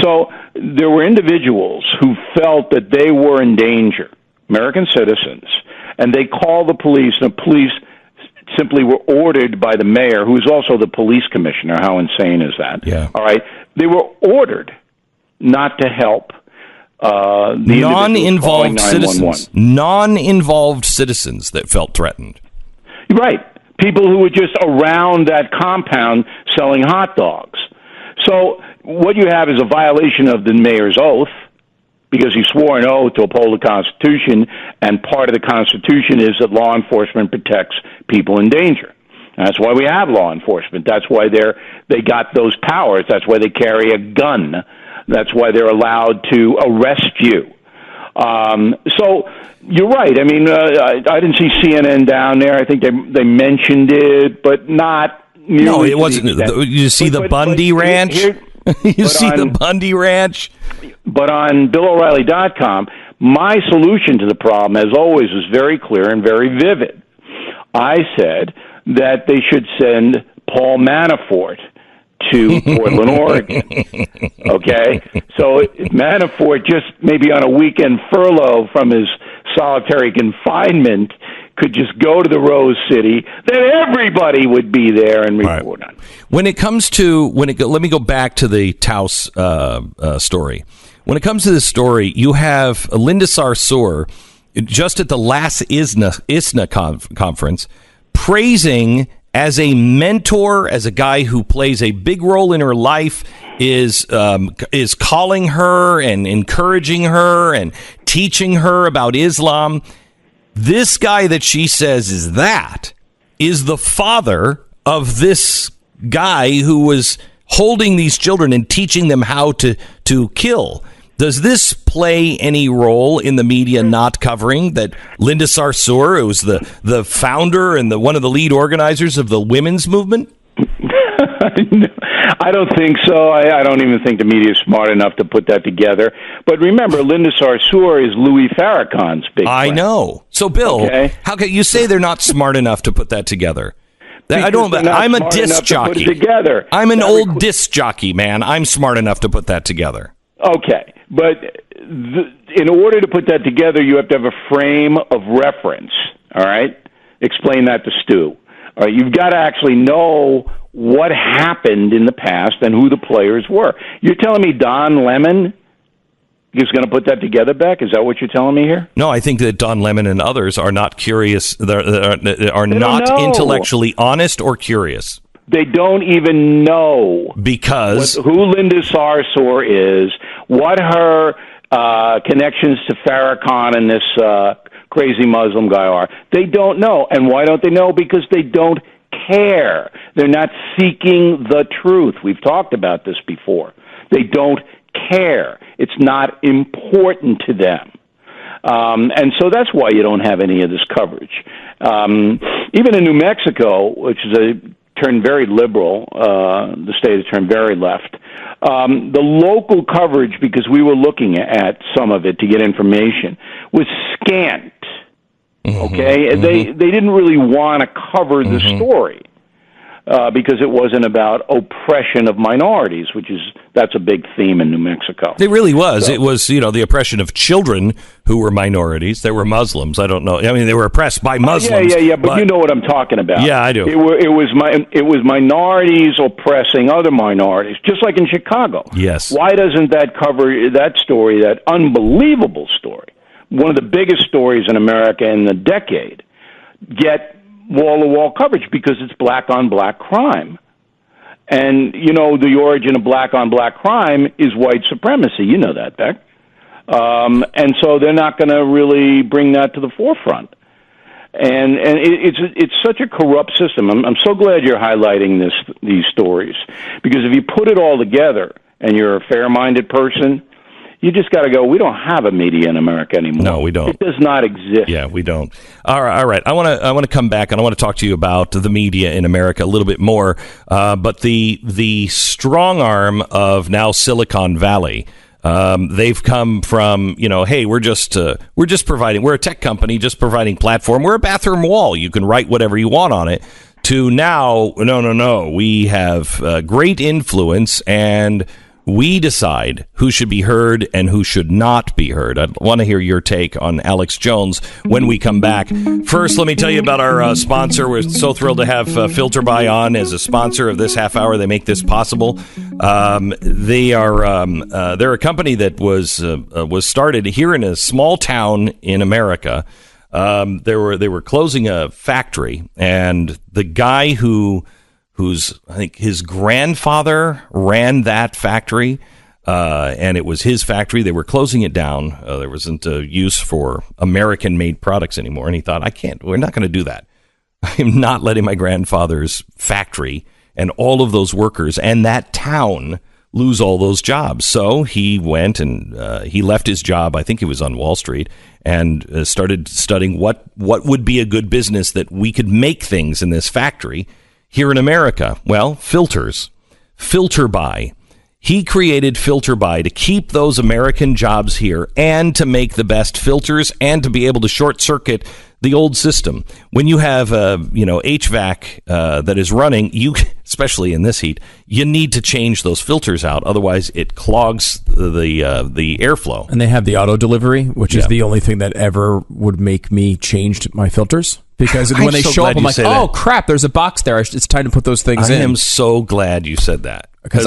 So there were individuals who felt that they were in danger, American citizens, and they called the police, and the police simply were ordered by the mayor, who's also the police commissioner. How insane is that? Yeah. All right. They were ordered not to help the non-involved citizens. Non-involved citizens that felt threatened. Right. People who were just around that compound selling hot dogs. So what you have is a violation of the mayor's oath, because he swore an oath to uphold the Constitution, and part of the Constitution is that law enforcement protects people in danger. That's why we have law enforcement. That's why they got those powers. That's why they carry a gun. That's why they're allowed to arrest you. So you're right. I mean, I didn't see CNN down there. I think they mentioned it, but not nearly. No, it wasn't. You see the Bundy Ranch? You see the Bundy Ranch? But on BillO'Reilly.com, my solution to the problem, as always, is very clear and very vivid. I said that they should send Paul Manafort to Portland, Oregon. Okay? So Manafort, just maybe on a weekend furlough from his solitary confinement, could just go to the Rose City, then everybody would be there and report on it. When it comes to, let me go back to the Taos story. When it comes to this story, you have Linda Sarsour just at the last ISNA conference praising as a mentor, as a guy who plays a big role in her life, is calling her and encouraging her and teaching her about Islam. This guy that she says is the father of this guy who was holding these children and teaching them how to kill. Does this play any role in the media not covering that Linda Sarsour, who was the founder and one of the lead organizers of the women's movement? I don't think so. I don't even think the media is smart enough to put that together. But remember, Linda Sarsour is Louis Farrakhan's big friend. I know. So, Bill, How can you say they're not smart enough to put that together? I'm a disc jockey. I'm an old disc jockey, man. I'm smart enough to put that together. Okay, but in order to put that together, you have to have a frame of reference, all right? Explain that to Stu. All right, you've got to actually know what happened in the past and who the players were. You're telling me Don Lemon is going to put that together, Beck? Is that what you're telling me here? No, I think that Don Lemon and others are not curious, are not intellectually honest or curious. They don't even know because who Linda Sarsour is, what her connections to Farrakhan and this crazy Muslim guy are. They don't know. And why don't they know? Because they don't care. They're not seeking the truth. We've talked about this before. They don't care. It's not important to them. And so that's why you don't have any of this coverage. Even in New Mexico, which is turned very liberal, the state has turned very left. The local coverage, because we were looking at some of it to get information, was scant. Okay, they didn't really want to cover the story. because it wasn't about oppression of minorities, that's a big theme in New Mexico. It really was. So, it was, the oppression of children who were minorities. They were Muslims. I don't know. I mean, they were oppressed by Muslims. Yeah. But you know what I'm talking about. Yeah, I do. It was minorities oppressing other minorities, just like in Chicago. Yes. Why doesn't that cover that story, that unbelievable story, one of the biggest stories in America in the decade, get wall-to-wall coverage? Because it's black-on-black crime. And, the origin of black-on-black crime is white supremacy. You know that, Beck. And so they're not going to really bring that to the forefront. And it's such a corrupt system. I'm so glad you're highlighting these stories, because if you put it all together and you're a fair-minded person, you just got to go, we don't have a media in America anymore. No, we don't. It does not exist. Yeah, we don't. All right. I want to come back, and I want to talk to you about the media in America a little bit more. But the strong arm of now Silicon Valley, they've come from, hey, we're just providing, we're a tech company just providing platform. We're a bathroom wall. You can write whatever you want on it. To now, no. We have great influence, and we decide who should be heard and who should not be heard. I want to hear your take on Alex Jones when we come back. First, let me tell you about our sponsor. We're so thrilled to have Filter By on as a sponsor of this half hour. They make this possible. They're a company that was started here in a small town in America. They were closing a factory, and the guy whose I think his grandfather ran that factory, and it was his factory. They were closing it down. There wasn't a use for American-made products anymore, and he thought, we're not going to do that. I'm not letting my grandfather's factory and all of those workers and that town lose all those jobs. So he went and he left his job, I think he was on Wall Street, and started studying what would be a good business that we could make things in this factory here in America. Well, filters. Filter By. He created Filter By to keep those American jobs here and to make the best filters and to be able to short circuit the old system. When you have HVAC that is running, especially in this heat, you need to change those filters out. Otherwise, it clogs the airflow. And they have the auto delivery, which is the only thing that ever would make me change my filters. Because when they show up, I'm like, oh, crap, there's a box there. It's time to put those things in. I am so glad you said that. Because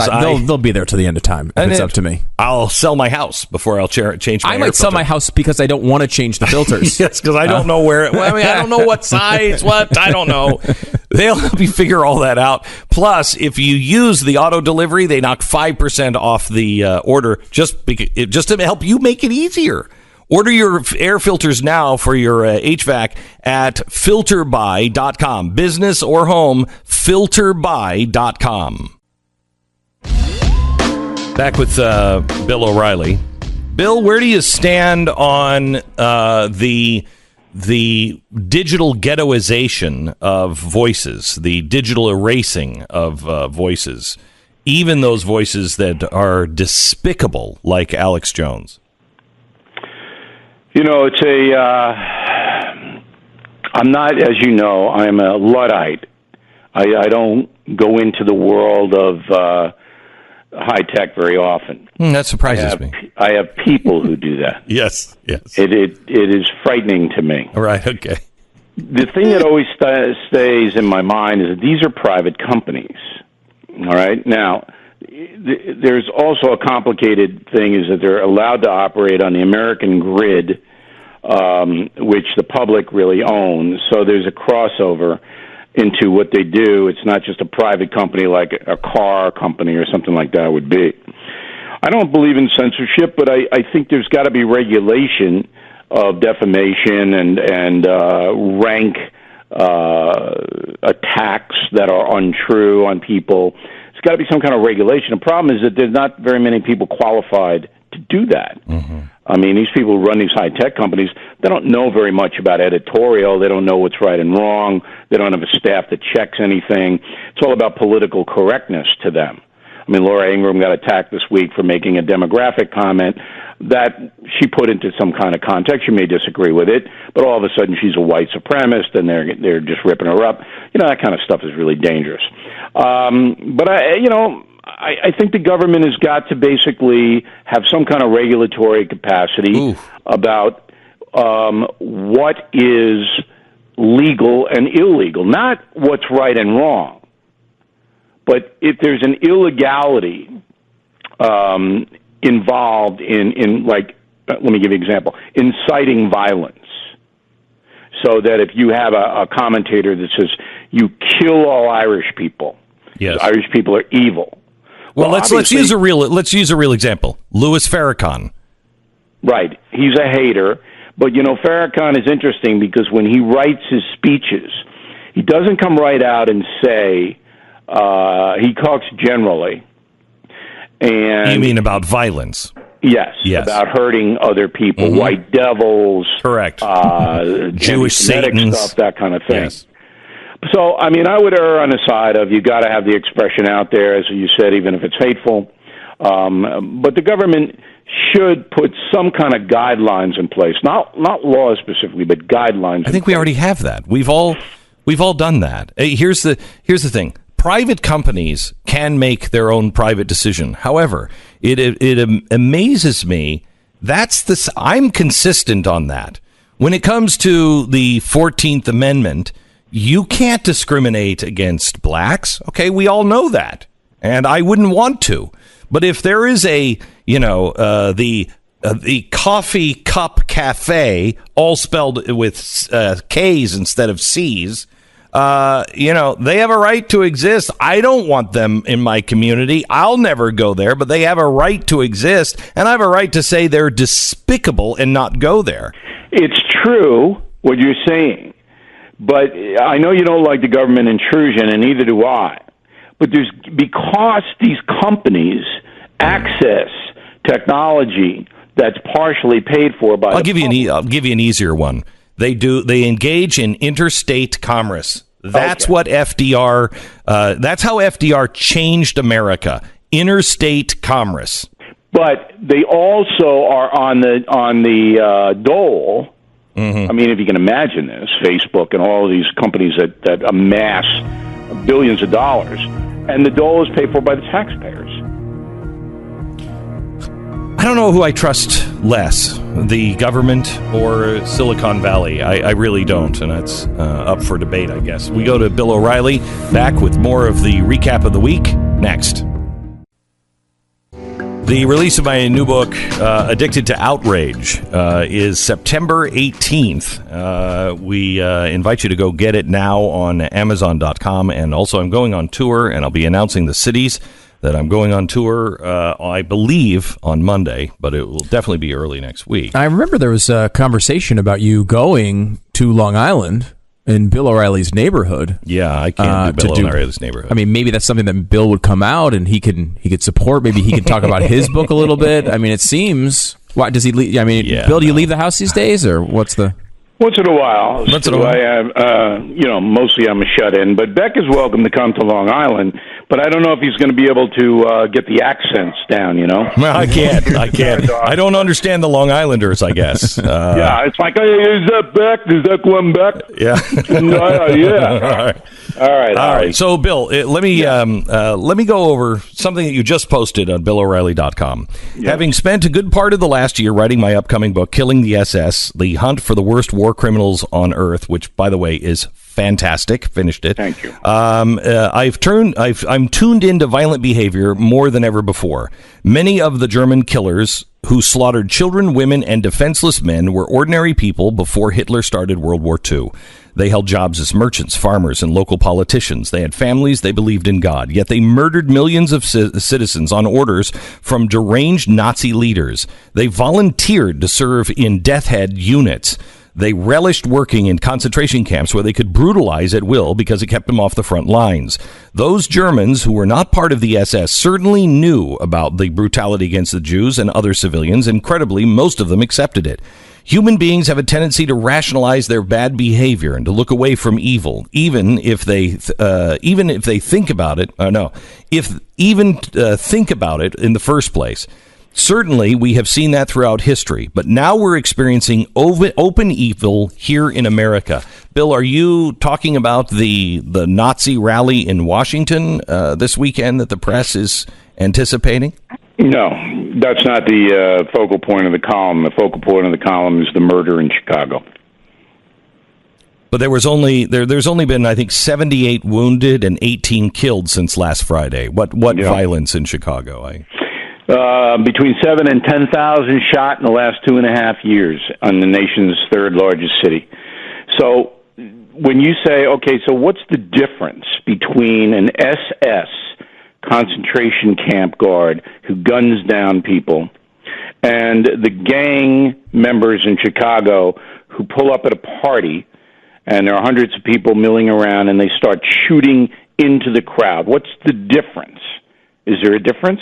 they'll be there till the end of time if it's up to me. I'll sell my house before I'll change my I might sell my house because I don't want to change the filters. Yes, because I don't know where. I don't know what size, I don't know. They'll help you figure all that out. Plus, if you use the auto delivery, they knock 5% off the order just to help you make it easier. Order your air filters now for your HVAC at filterby.com. Business or home, filterby.com. Back with Bill O'Reilly. Bill, where do you stand on the digital ghettoization of voices, the digital erasing of voices, even those voices that are despicable, like Alex Jones? It's I'm not, as you know, I'm a Luddite. I don't go into the world of high tech very often. That surprises me. I have people who do that. Yes. It is frightening to me. All right, okay. The thing that always stays in my mind is that these are private companies. All right? Now, there's also a complicated thing is that they're allowed to operate on the American grid, which the public really owns. So there's a crossover into what they do. It's not just a private company like a car company or something like that would be. I don't believe in censorship, but I think there's got to be regulation of defamation and rank attacks that are untrue on people. Got to be some kind of regulation. The problem is that there's not very many people qualified to do that. Mm-hmm. I mean, these people who run these high-tech companies, they don't know very much about editorial. They don't know what's right and wrong. They don't have a staff that checks anything. It's all about political correctness to them. I mean, Laura Ingraham got attacked this week for making a demographic comment that she put into some kind of context. You may disagree with it, but all of a sudden she's a white supremacist and they're just ripping her up. That kind of stuff is really dangerous. But I think the government has got to basically have some kind of regulatory capacity about what is legal and illegal, not what's right and wrong. But if there's an illegality involved in like, let me give you an example, inciting violence. So that if you have a commentator that says, you kill all Irish people, yes, Irish people are evil. Well, let's use a real example. Louis Farrakhan. Right. He's a hater. But, Farrakhan is interesting because when he writes his speeches, he doesn't come right out and say, he talks generally. And you mean about violence? Yes. About hurting other people, white devils. Correct. Jewish Satans. Stuff, that kind of thing. Yes. So, I would err on the side of you got to have the expression out there, as you said, even if it's hateful. But the government should put some kind of guidelines in place, not laws specifically, but guidelines. I think we already have that. We've all done that. Here's the thing. Private companies can make their own private decision. However, it amazes me. I'm consistent on that. When it comes to the 14th Amendment, you can't discriminate against blacks. Okay, we all know that, and I wouldn't want to. But if there is the coffee cup cafe, all spelled with K's instead of C's, they have a right to exist. I don't want them in my community. I'll never go there, but they have a right to exist, and I have a right to say they're despicable and not go there. It's true what you're saying, but I know you don't like the government intrusion, and neither do I. But because these companies access technology that's partially paid for by. I'll give you an easier one. They engage in interstate commerce. That's what FDR. That's how FDR changed America. Interstate commerce. But they also are on the dole. Mm-hmm. If you can imagine this, Facebook and all of these companies that amass billions of dollars, and the dole is paid for by the taxpayers. I don't know who I trust less, the government or Silicon Valley. I really don't, and that's up for debate, I guess. We go to Bill O'Reilly, back with more of the recap of the week next. The release of my new book, Addicted to Outrage, is September 18th. We invite you to go get it now on Amazon.com, and also I'm going on tour, and I'll be announcing the cities that I'm going on tour, I believe, on Monday, but it will definitely be early next week. I remember there was a conversation about you going to Long Island in Bill O'Reilly's neighborhood. Yeah, I can't do Bill O'Reilly's neighborhood. Maybe that's something that Bill would come out and he could support. Maybe he could talk about his book a little bit. It seems. Why does he leave? Bill, do you leave the house these days, or what's the? Once in a while. Mostly I'm a shut-in. But Beck is welcome to come to Long Island. But I don't know if he's going to be able to get the accents down, Well, I can't. I don't understand the Long Islanders, I guess. Yeah, it's like, hey, is that Beck? Is that Glenn Beck? Yeah. Yeah. All right. So, Bill, let me go over something that you just posted on BillO'Reilly.com. Yes. Having spent a good part of the last year writing my upcoming book, Killing the SS, The Hunt for the Worst War Criminals on Earth, which, by the way, is fantastic. Finished it. Thank you. I'm tuned into violent behavior more than ever before. Many of the German killers who slaughtered children, women, and defenseless men were ordinary people before Hitler started World War II. They held jobs as merchants, farmers, and local politicians. They had families. They believed in God. Yet they murdered millions of citizens on orders from deranged Nazi leaders. They volunteered to serve in death head units. They relished working in concentration camps where they could brutalize at will because it kept them off the front lines. Those Germans who were not part of the SS certainly knew about the brutality against the Jews and other civilians. Incredibly, most of them accepted it. Human beings have a tendency to rationalize their bad behavior and to look away from evil, even if they think about it in the first place. Certainly, we have seen that throughout history, but now we're experiencing open evil here in America. Bill, are you talking about the Nazi rally in Washington this weekend that the press is anticipating? No, that's not the focal point of the column. The focal point of the column is the murder in Chicago. But there's only been, I think, 78 wounded and 18 killed since last Friday. What violence in Chicago? Between 7,000 and 10,000 shot in the last 2.5 years on the nation's third largest city. So when you say, okay, so what's the difference between an SS concentration camp guard who guns down people and the gang members in Chicago who pull up at a party and there are hundreds of people milling around and they start shooting into the crowd? What's the difference? Is there a difference?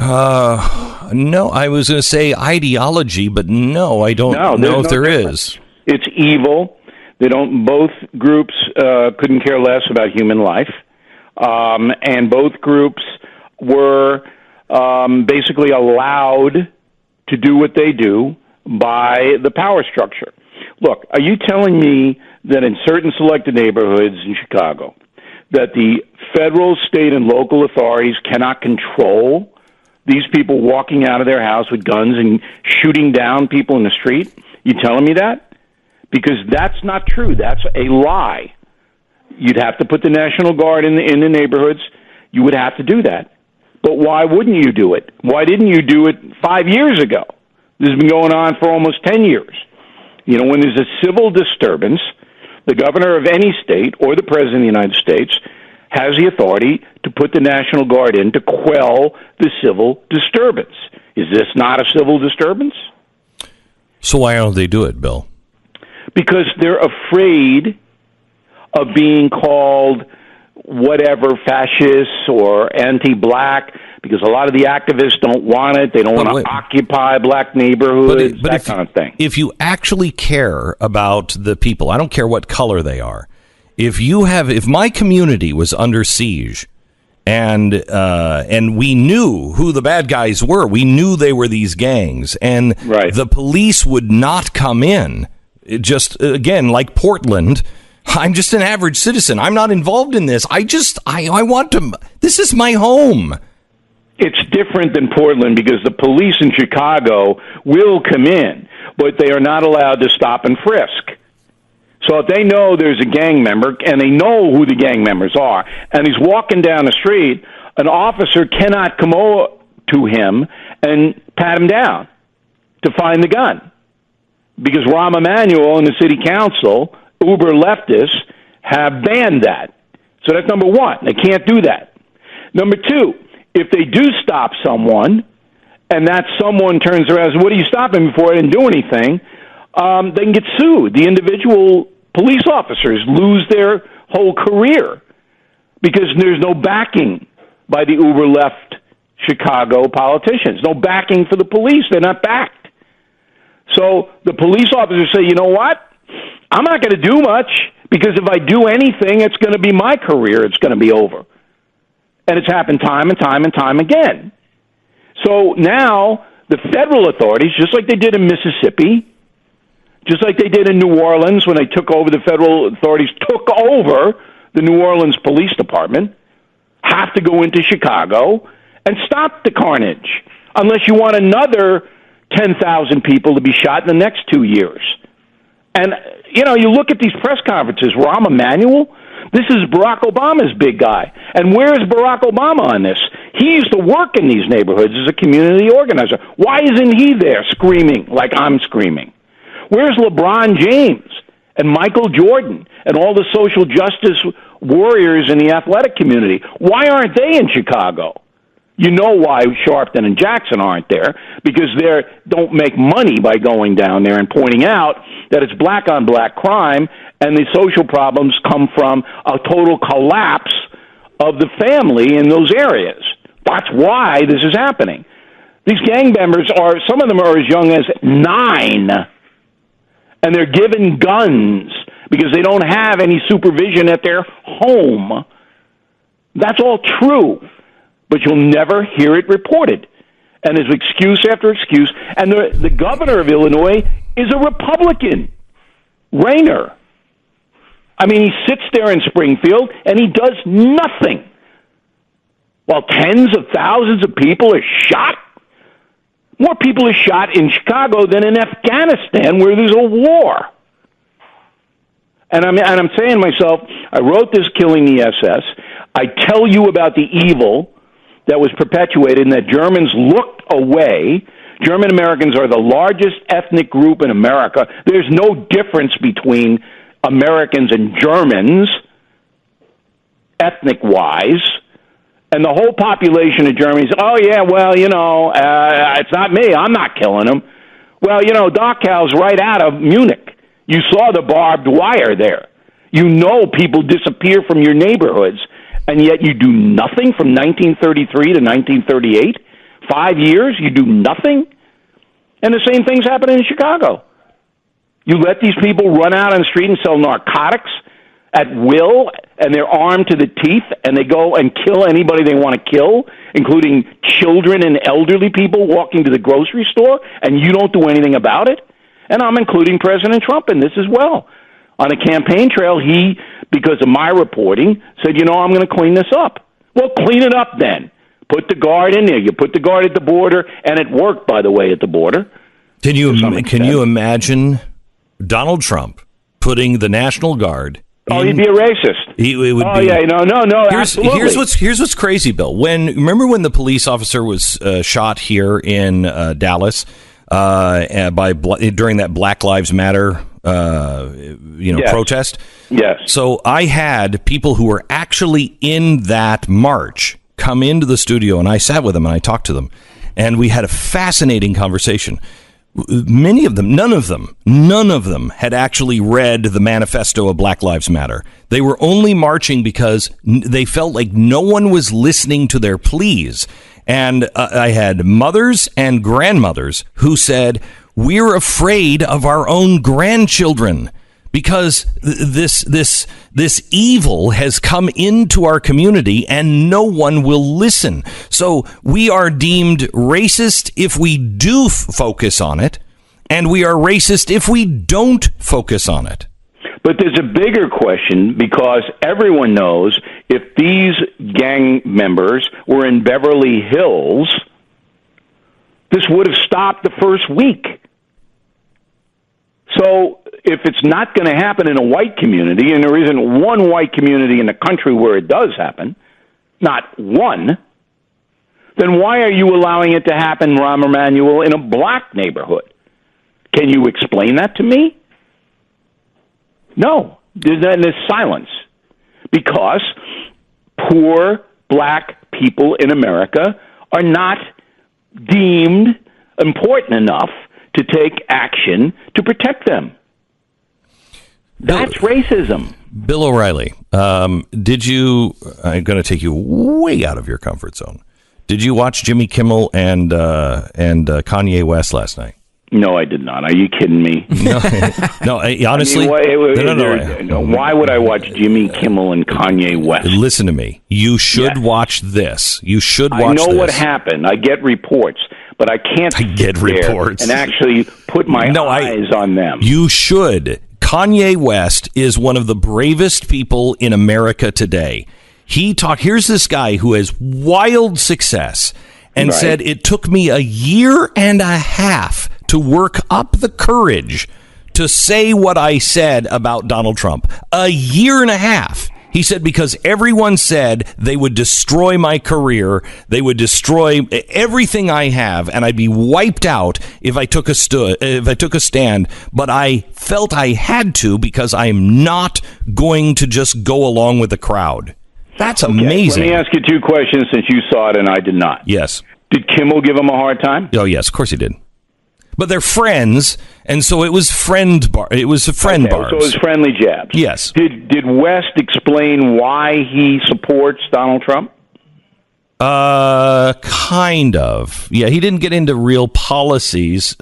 No, I was going to say ideology, but no, I don't know if there is. It's evil. Both groups couldn't care less about human life, and both groups were basically allowed to do what they do by the power structure. Look, are you telling me that in certain selected neighborhoods in Chicago that the federal, state, and local authorities cannot control these people walking out of their house with guns and shooting down people in the street? You telling me that? Because that's not true. That's a lie. You'd have to put the National Guard in the neighborhoods. You would have to do that. But why wouldn't you do it? Why didn't you do it 5 years ago? This has been going on for almost 10 years. You know, when there's a civil disturbance, the governor of any state or the president of the United States has the authority to put the National Guard in to quell the civil disturbance. Is this not a civil disturbance? So why don't they do it, Bill? Because they're afraid of being called whatever, fascists or anti-black, because a lot of the activists don't want it. They don't want to occupy black neighborhoods, that kind of thing. If you actually care about the people, I don't care what color they are, if my community was under siege and we knew who the bad guys were, we knew they were these gangs, and the police would not come in, just again, like Portland, I'm just an average citizen. I'm not involved in this. I want to, this is my home. It's different than Portland because the police in Chicago will come in, but they are not allowed to stop and frisk. So if they know there's a gang member, and they know who the gang members are, and he's walking down the street, an officer cannot come over to him and pat him down to find the gun. Because Rahm Emanuel and the city council, uber leftists, have banned that. So that's number one. They can't do that. Number two, if they do stop someone, and that someone turns around and says, what are you stopping me for? I didn't do anything. They can get sued. The individual police officers lose their whole career because there's no backing by the uber left Chicago politicians. No backing for the police. They're not backed. So the police officers say, you know what? I'm not going to do much because if I do anything, it's going to be my career. It's going to be over. And it's happened time and time and time again. So now the federal authorities, just like they did in Mississippi, just like they did in New Orleans when they took over, the federal authorities took over the New Orleans Police Department, have to go into Chicago and stop the carnage unless you want another 10,000 people to be shot in the next 2 years. And, you know, you look at these press conferences, Rahm Emanuel, this is Barack Obama's big guy. And where is Barack Obama on this? He used to work in these neighborhoods as a community organizer. Why isn't he there screaming like I'm screaming? Where's LeBron James and Michael Jordan and all the social justice warriors in the athletic community? Why aren't they in Chicago? You know why Sharpton and Jackson aren't there, because they don't make money by going down there and pointing out that it's black-on-black crime and the social problems come from a total collapse of the family in those areas. That's why this is happening. These gang members some of them are as young as 9, and they're given guns because they don't have any supervision at their home. That's all true. but you'll never hear it reported. And there's excuse after excuse. And the governor of Illinois is a Republican, Rayner. I mean, he sits there in Springfield, and he does nothing. While tens of thousands of people are shot. More people are shot in Chicago than in Afghanistan, where there's a war. And I'm saying to myself, I wrote this Killing the SS. I tell you about the evil that was perpetuated and that Germans looked away. German Americans are the largest ethnic group in America. There's no difference between Americans and Germans, ethnic-wise. And the whole population of Germany says, oh, yeah, well, it's not me. I'm not killing them. Well, Dachau's right out of Munich. You saw the barbed wire there. People disappear from your neighborhoods, and yet you do nothing from 1933 to 1938? 5 years, you do nothing? And the same thing's happening in Chicago. You let these people run out on the street and sell narcotics at will, and they're armed to the teeth, and they go and kill anybody they want to kill, including children and elderly people walking to the grocery store, and you don't do anything about it? And I'm including President Trump in this as well. On the campaign trail, he, because of my reporting, said, I'm going to clean this up. Well, clean it up then. Put the guard in there. You put the guard at the border, and it worked, by the way, at the border. Can you imagine Donald Trump putting the National Guard? He'd be a racist. It would be. Yeah, no. Absolutely. Here's what's crazy, Bill. Remember when the police officer was shot here in Dallas during that Black Lives Matter yes. protest? Yes. So I had people who were actually in that march come into the studio, and I sat with them and I talked to them, and we had a fascinating conversation. Many of them, none of them had actually read the manifesto of Black Lives Matter. They were only marching because they felt like no one was listening to their pleas. And I had mothers and grandmothers who said, we're afraid of our own grandchildren because this evil has come into our community and no one will listen. So we are deemed racist if we do focus on it, and we are racist if we don't focus on it. But there's a bigger question, because everyone knows if these gang members were in Beverly Hills, this would have stopped the first week. So if it's not going to happen in a white community, and there isn't one white community in the country where it does happen, not one, then why are you allowing it to happen, Rahm Emanuel, in a black neighborhood? Can you explain that to me? No. There's silence. Because poor black people in America are not deemed important enough to take action to protect them. That's racism. Bill O'Reilly, I'm going to take you way out of your comfort zone. Did you watch Jimmy Kimmel and Kanye West last night? No, I did not. Are you kidding me? No, honestly. No. Why would I watch Jimmy Kimmel and Kanye West? Listen to me. You should watch this. You should watch this. I know what happened. I get reports, but I can't reports and actually put my eyes on them. You should. Kanye West is one of the bravest people in America today. Here's this guy who has wild success and said, it took me a year and a half to work up the courage to say what I said about Donald Trump. A year and a half. He said, because everyone said they would destroy my career, they would destroy everything I have, and I'd be wiped out if I took a stand. But I felt I had to, because I'm not going to just go along with the crowd. That's amazing. Let me ask you two questions, since you saw it and I did not. Yes. Did Kimmel give him a hard time? Oh, yes, of course he did. But they're friends, and so it was It was a friend barbs. So it was friendly jabs. Yes. Did West explain why he supports Donald Trump? Kind of. Yeah, he didn't get into real policies.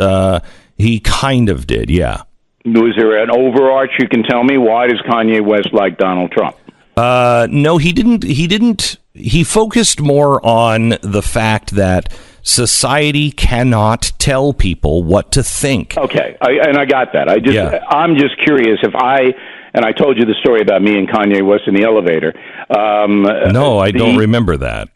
He kind of did, yeah. Was there an overarch you can tell me? Why does Kanye West like Donald Trump? No, he didn't. he focused more on the fact that society cannot tell people what to think. Okay, I got that. I'm just curious if and I told you the story about me and Kanye West in the elevator. No, I don't remember that.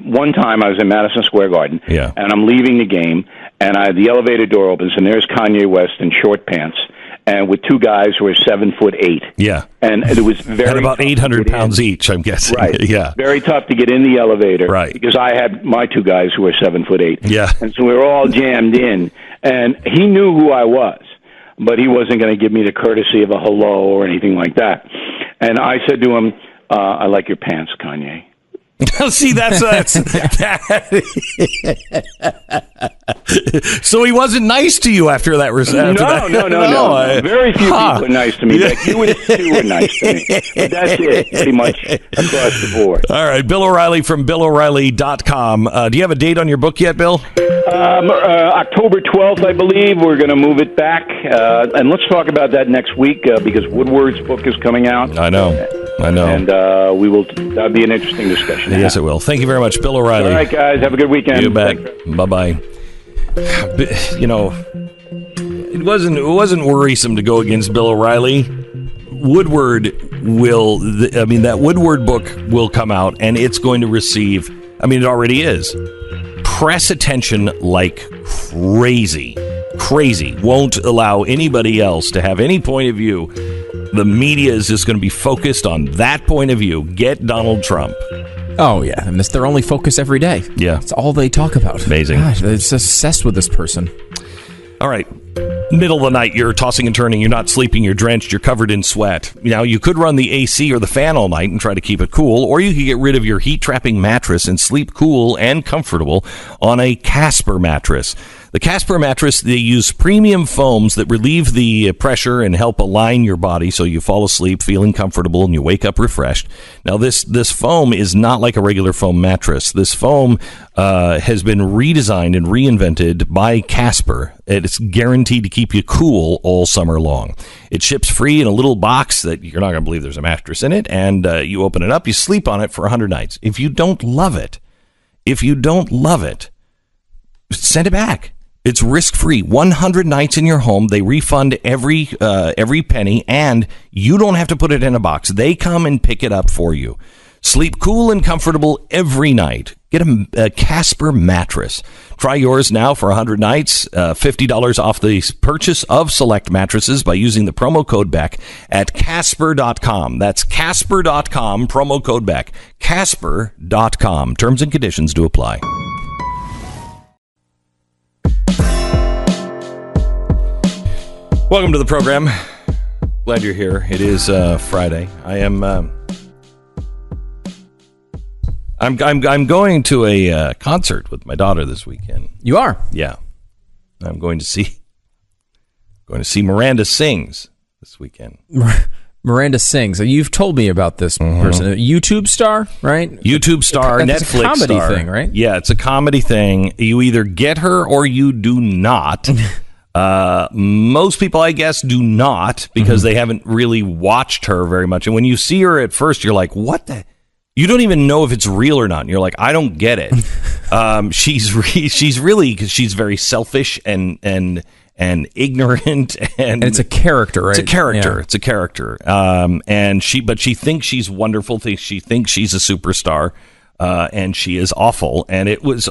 One time I was in Madison Square Garden, and I'm leaving the game, and the elevator door opens, and there's Kanye West in short pants, and with two guys who are 7'8". Yeah, and it was very and about 800 pounds each, I'm guessing. Right. Yeah, very tough to get in the elevator. Right, because I had my two guys who were 7'8". Yeah, and so we were all jammed in, and he knew who I was, but he wasn't going to give me the courtesy of a hello or anything like that. And I said to him, "I like your pants, Kanye." See, that's so he wasn't nice to you after that. No. Very few people are nice to me. Like you and Stu were nice to me. But that's it, pretty much across the board. All right, Bill O'Reilly from BillO'Reilly.com. Do you have a date on your book yet, Bill? October 12th, I believe. We're going to move it back. And let's talk about that next week because Woodward's book is coming out. I know. And that'll be an interesting discussion. Yes, it will. Thank you very much, Bill O'Reilly. All right, guys. Have a good weekend. You bet. Bye-bye. You know, it wasn't worrisome to go against Bill O'Reilly. That Woodward book will come out, and it's going to receive, it already is, press attention like crazy. Won't allow anybody else to have any point of view. The media is just going to be focused on that point of view. Get Donald Trump. Oh, yeah. And that's their only focus every day. Yeah. It's all they talk about. Amazing. Gosh, they're just obsessed with this person. All right. Middle of the night, you're tossing and turning, you're not sleeping, you're drenched, you're covered in sweat. Now, you could run the AC or the fan all night and try to keep it cool, or you could get rid of your heat-trapping mattress and sleep cool and comfortable on a Casper mattress. The Casper mattress, they use premium foams that relieve the pressure and help align your body so you fall asleep feeling comfortable and you wake up refreshed. Now, this foam is not like a regular foam mattress. This foam has been redesigned and reinvented by Casper. It's guaranteed to keep you cool all summer long. It ships free in a little box that you're not going to believe there's a mattress in it, and you open it up, you sleep on it for 100 nights. If you don't love it, send it back. It's risk-free. 100 nights in your home. They refund every penny, and you don't have to put it in a box. They come and pick it up for you. Sleep cool and comfortable every night. Get a Casper mattress. Try yours now for 100 nights. $50 off the purchase of select mattresses by using the promo code Beck at Casper.com. That's Casper.com, promo code Beck. Casper.com. Terms and conditions do apply. Welcome to the program. Glad you're here. It is Friday. I'm going to a concert with my daughter this weekend. You are? Yeah. I'm going to see Miranda Sings this weekend. Miranda Sings. You've told me about this person. A YouTube star, right? YouTube star, That's Netflix a comedy star. thing, right? Yeah, it's a comedy thing. You either get her or you do not. Most people, I guess, do not because they haven't really watched her very much. And when you see her at first, you're like, what the? You don't even know if it's real or not. And you're like, I don't get it. She's very selfish and ignorant. And it's a character, right? It's a character. Yeah. It's a character. But she thinks she's wonderful. She thinks she's a superstar. And she is awful. And it's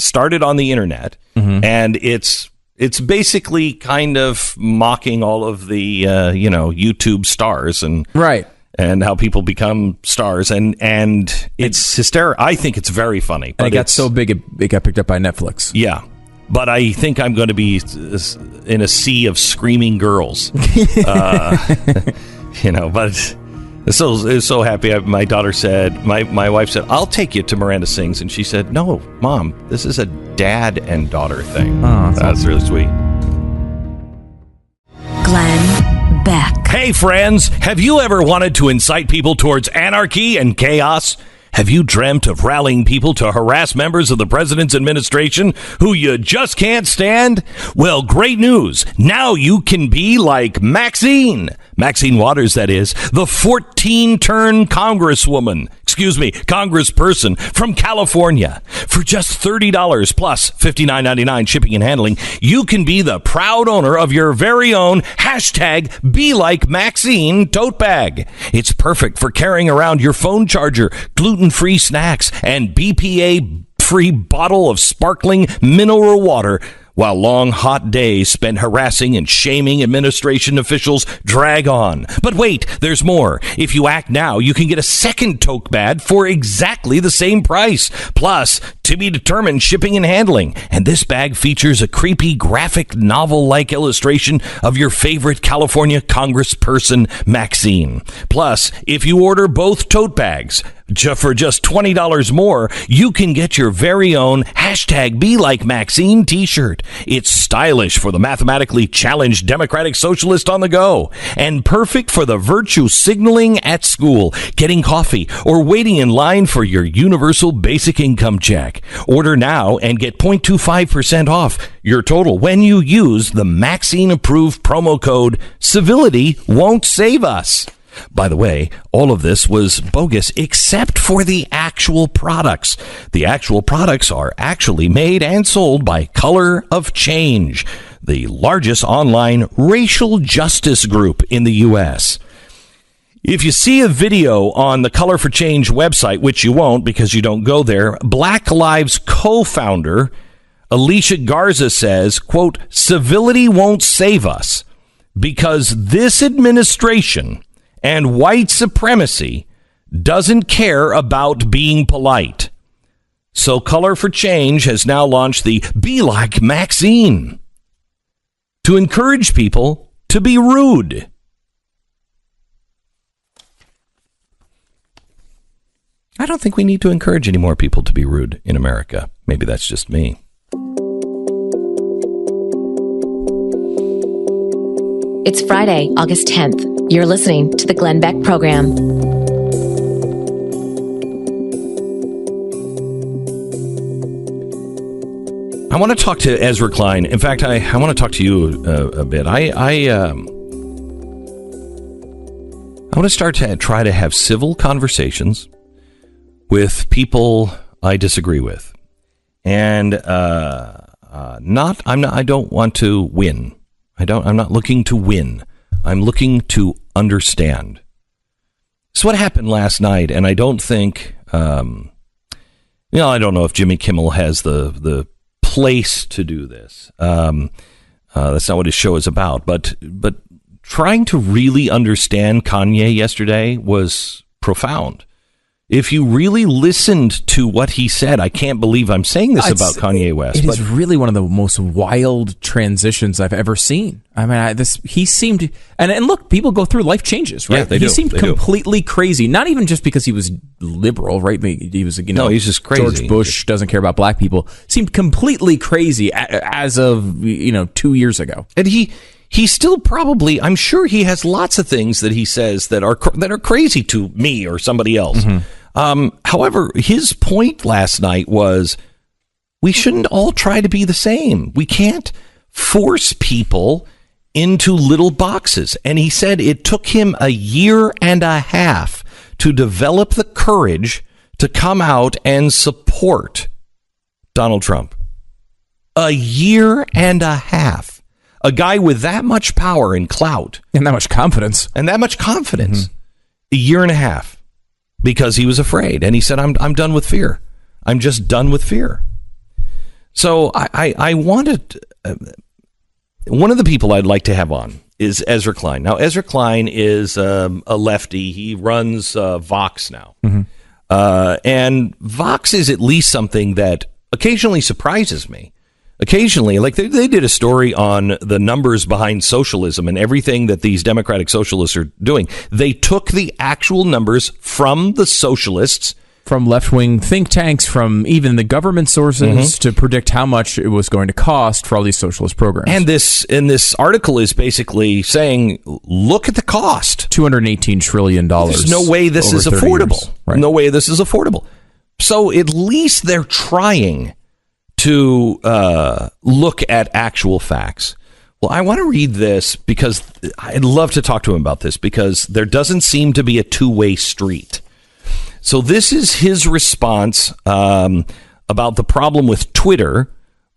started on the internet, and it's basically kind of mocking all of the YouTube stars and right, and how people become stars, and it's hysterical. I think it's very funny. But and it got so big it got picked up by Netflix. Yeah. But I think I'm going to be in a sea of screaming girls, but. So happy. My daughter said, my wife said, I'll take you to Miranda Sings. And she said, no, Mom, this is a dad and daughter thing. Oh, that's really sweet. Glenn Beck. Hey, friends, have you ever wanted to incite people towards anarchy and chaos? Have you dreamt of rallying people to harass members of the president's administration who you just can't stand? Well, great news. Now you can be like Maxine. Maxine Waters, that is, the 14-term congressperson from California. For just $30 plus $59.99 shipping and handling, you can be the proud owner of your very own #BeLikeMaxine tote bag. It's perfect for carrying around your phone charger, gluten-free snacks, and BPA-free bottle of sparkling mineral water, while long, hot days spent harassing and shaming administration officials drag on. But wait, there's more. If you act now, you can get a second tote bag for exactly the same price. Plus, to be determined shipping and handling. And this bag features a creepy graphic novel-like illustration of your favorite California congressperson, Maxine. Plus, if you order both tote bags, for just $20 more, you can get your very own #BeLikeMaxine t-shirt. It's stylish for the mathematically challenged Democratic Socialist on the go, and perfect for the virtue signaling at school, getting coffee, or waiting in line for your universal basic income check. Order now and get 0.25% off your total when you use the Maxine-approved promo code Civility Won't Save Us. By the way, all of this was bogus except for the actual products. The actual products are actually made and sold by Color of Change, the largest online racial justice group in the U.S. If you see a video on the Color for Change website, which you won't because you don't go there, Black Lives co-founder Alicia Garza says, quote, "Civility won't save us because this administration and white supremacy doesn't care about being polite." So Color for Change has now launched the Be Like Maxine to encourage people to be rude. I don't think we need to encourage any more people to be rude in America. Maybe that's just me. It's Friday, August 10th. You're listening to the Glenn Beck Program. I want to talk to Ezra Klein. In fact, I want to talk to you a bit. I want to start to try to have civil conversations with people I disagree with, and I don't want to win. I'm not looking to win. I'm looking to understand. So what happened last night, and I don't think, I don't know if Jimmy Kimmel has the place to do this. That's not what his show is about. But trying to really understand Kanye yesterday was profound. If you really listened to what he said, I can't believe I'm saying this about Kanye West. It is really one of the most wild transitions I've ever seen. I mean, he seemed, and look, people go through life changes, right? Yeah, they he do. seemed completely crazy. Not even just because he was liberal, right? He was, no, he's just crazy. George Bush doesn't care about black people. Seemed completely crazy as of 2 years ago. And he still probably, I'm sure he has lots of things that he says that are crazy to me or somebody else. Mm-hmm. However, his point last night was we shouldn't all try to be the same. We can't force people into little boxes. And he said it took him a year and a half to develop the courage to come out and support Donald Trump. A year and a half. A guy with that much power and clout. And that much confidence. Mm-hmm. A year and a half. Because he was afraid. And he said, I'm done with fear. I'm just done with fear. So I wanted... one of the people I'd like to have on is Ezra Klein. Now, Ezra Klein is a lefty. He runs Vox now. Mm-hmm. And Vox is at least something that occasionally surprises me. Occasionally, like they did a story on the numbers behind socialism and everything that these democratic socialists are doing. They took the actual numbers from the socialists, from left-wing think tanks, from even the government sources to predict how much it was going to cost for all these socialist programs. And this article is basically saying, look at the cost. $218 trillion. There's no way this is affordable. Right. No way this is affordable. So at least they're trying to look at actual facts. Well, I want to read this because I'd love to talk to him about this because there doesn't seem to be a two-way street. So this is his response about the problem with Twitter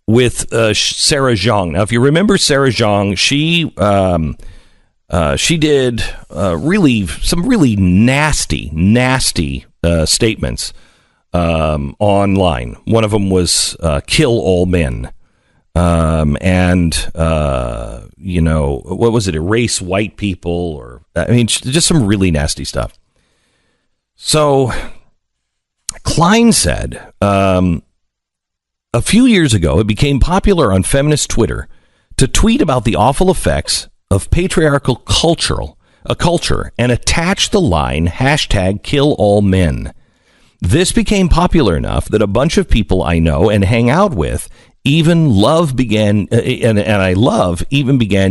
with Sarah Zhang. Now, if you remember Sarah Zhang, she did some really nasty statements online. One of them was kill all men. What was it? Erase white people, just some really nasty stuff. So Klein said, a few years ago, it became popular on feminist Twitter to tweet about the awful effects of patriarchal culture and attach the line #KillAllMen. This became popular enough that a bunch of people I know and hang out with even began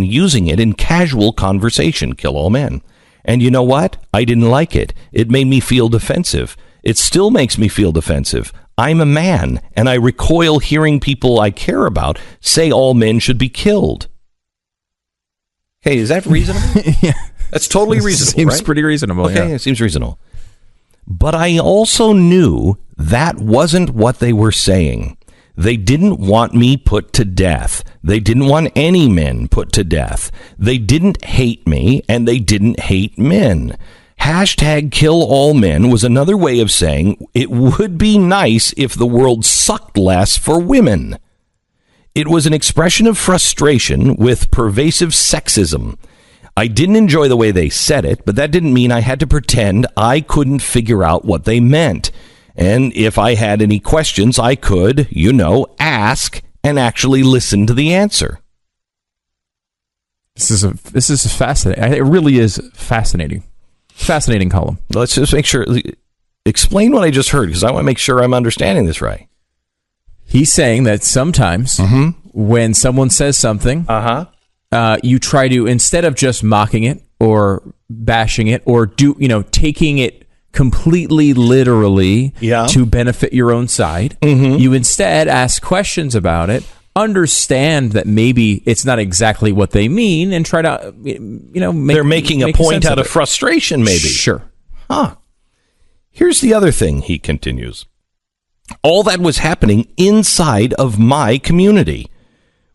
using it in casual conversation, kill all men. And you know what? I didn't like it. It made me feel defensive. It still makes me feel defensive. I'm a man, and I recoil hearing people I care about say all men should be killed. Hey, is that reasonable? Yeah. That's totally reasonable, Seems right? pretty reasonable, Okay, yeah. It seems reasonable. But I also knew that wasn't what they were saying. They didn't want me put to death. They didn't want any men put to death. They didn't hate me, and they didn't hate men. #KillAllMen was another way of saying it would be nice if the world sucked less for women. It was an expression of frustration with pervasive sexism. I didn't enjoy the way they said it, but that didn't mean I had to pretend I couldn't figure out what they meant. And if I had any questions, I could, ask and actually listen to the answer. This is fascinating. It really is fascinating. Fascinating column. Let's just make sure. Explain what I just heard, because I want to make sure I'm understanding this right. He's saying that sometimes when someone says something, you try to, instead of just mocking it or bashing it or taking it completely literally to benefit your own side, you instead ask questions about it, understand that maybe it's not exactly what they mean, and try to they're making a point out of frustration, maybe. Sure. Here's the other thing, he continues. All that was happening inside of my community,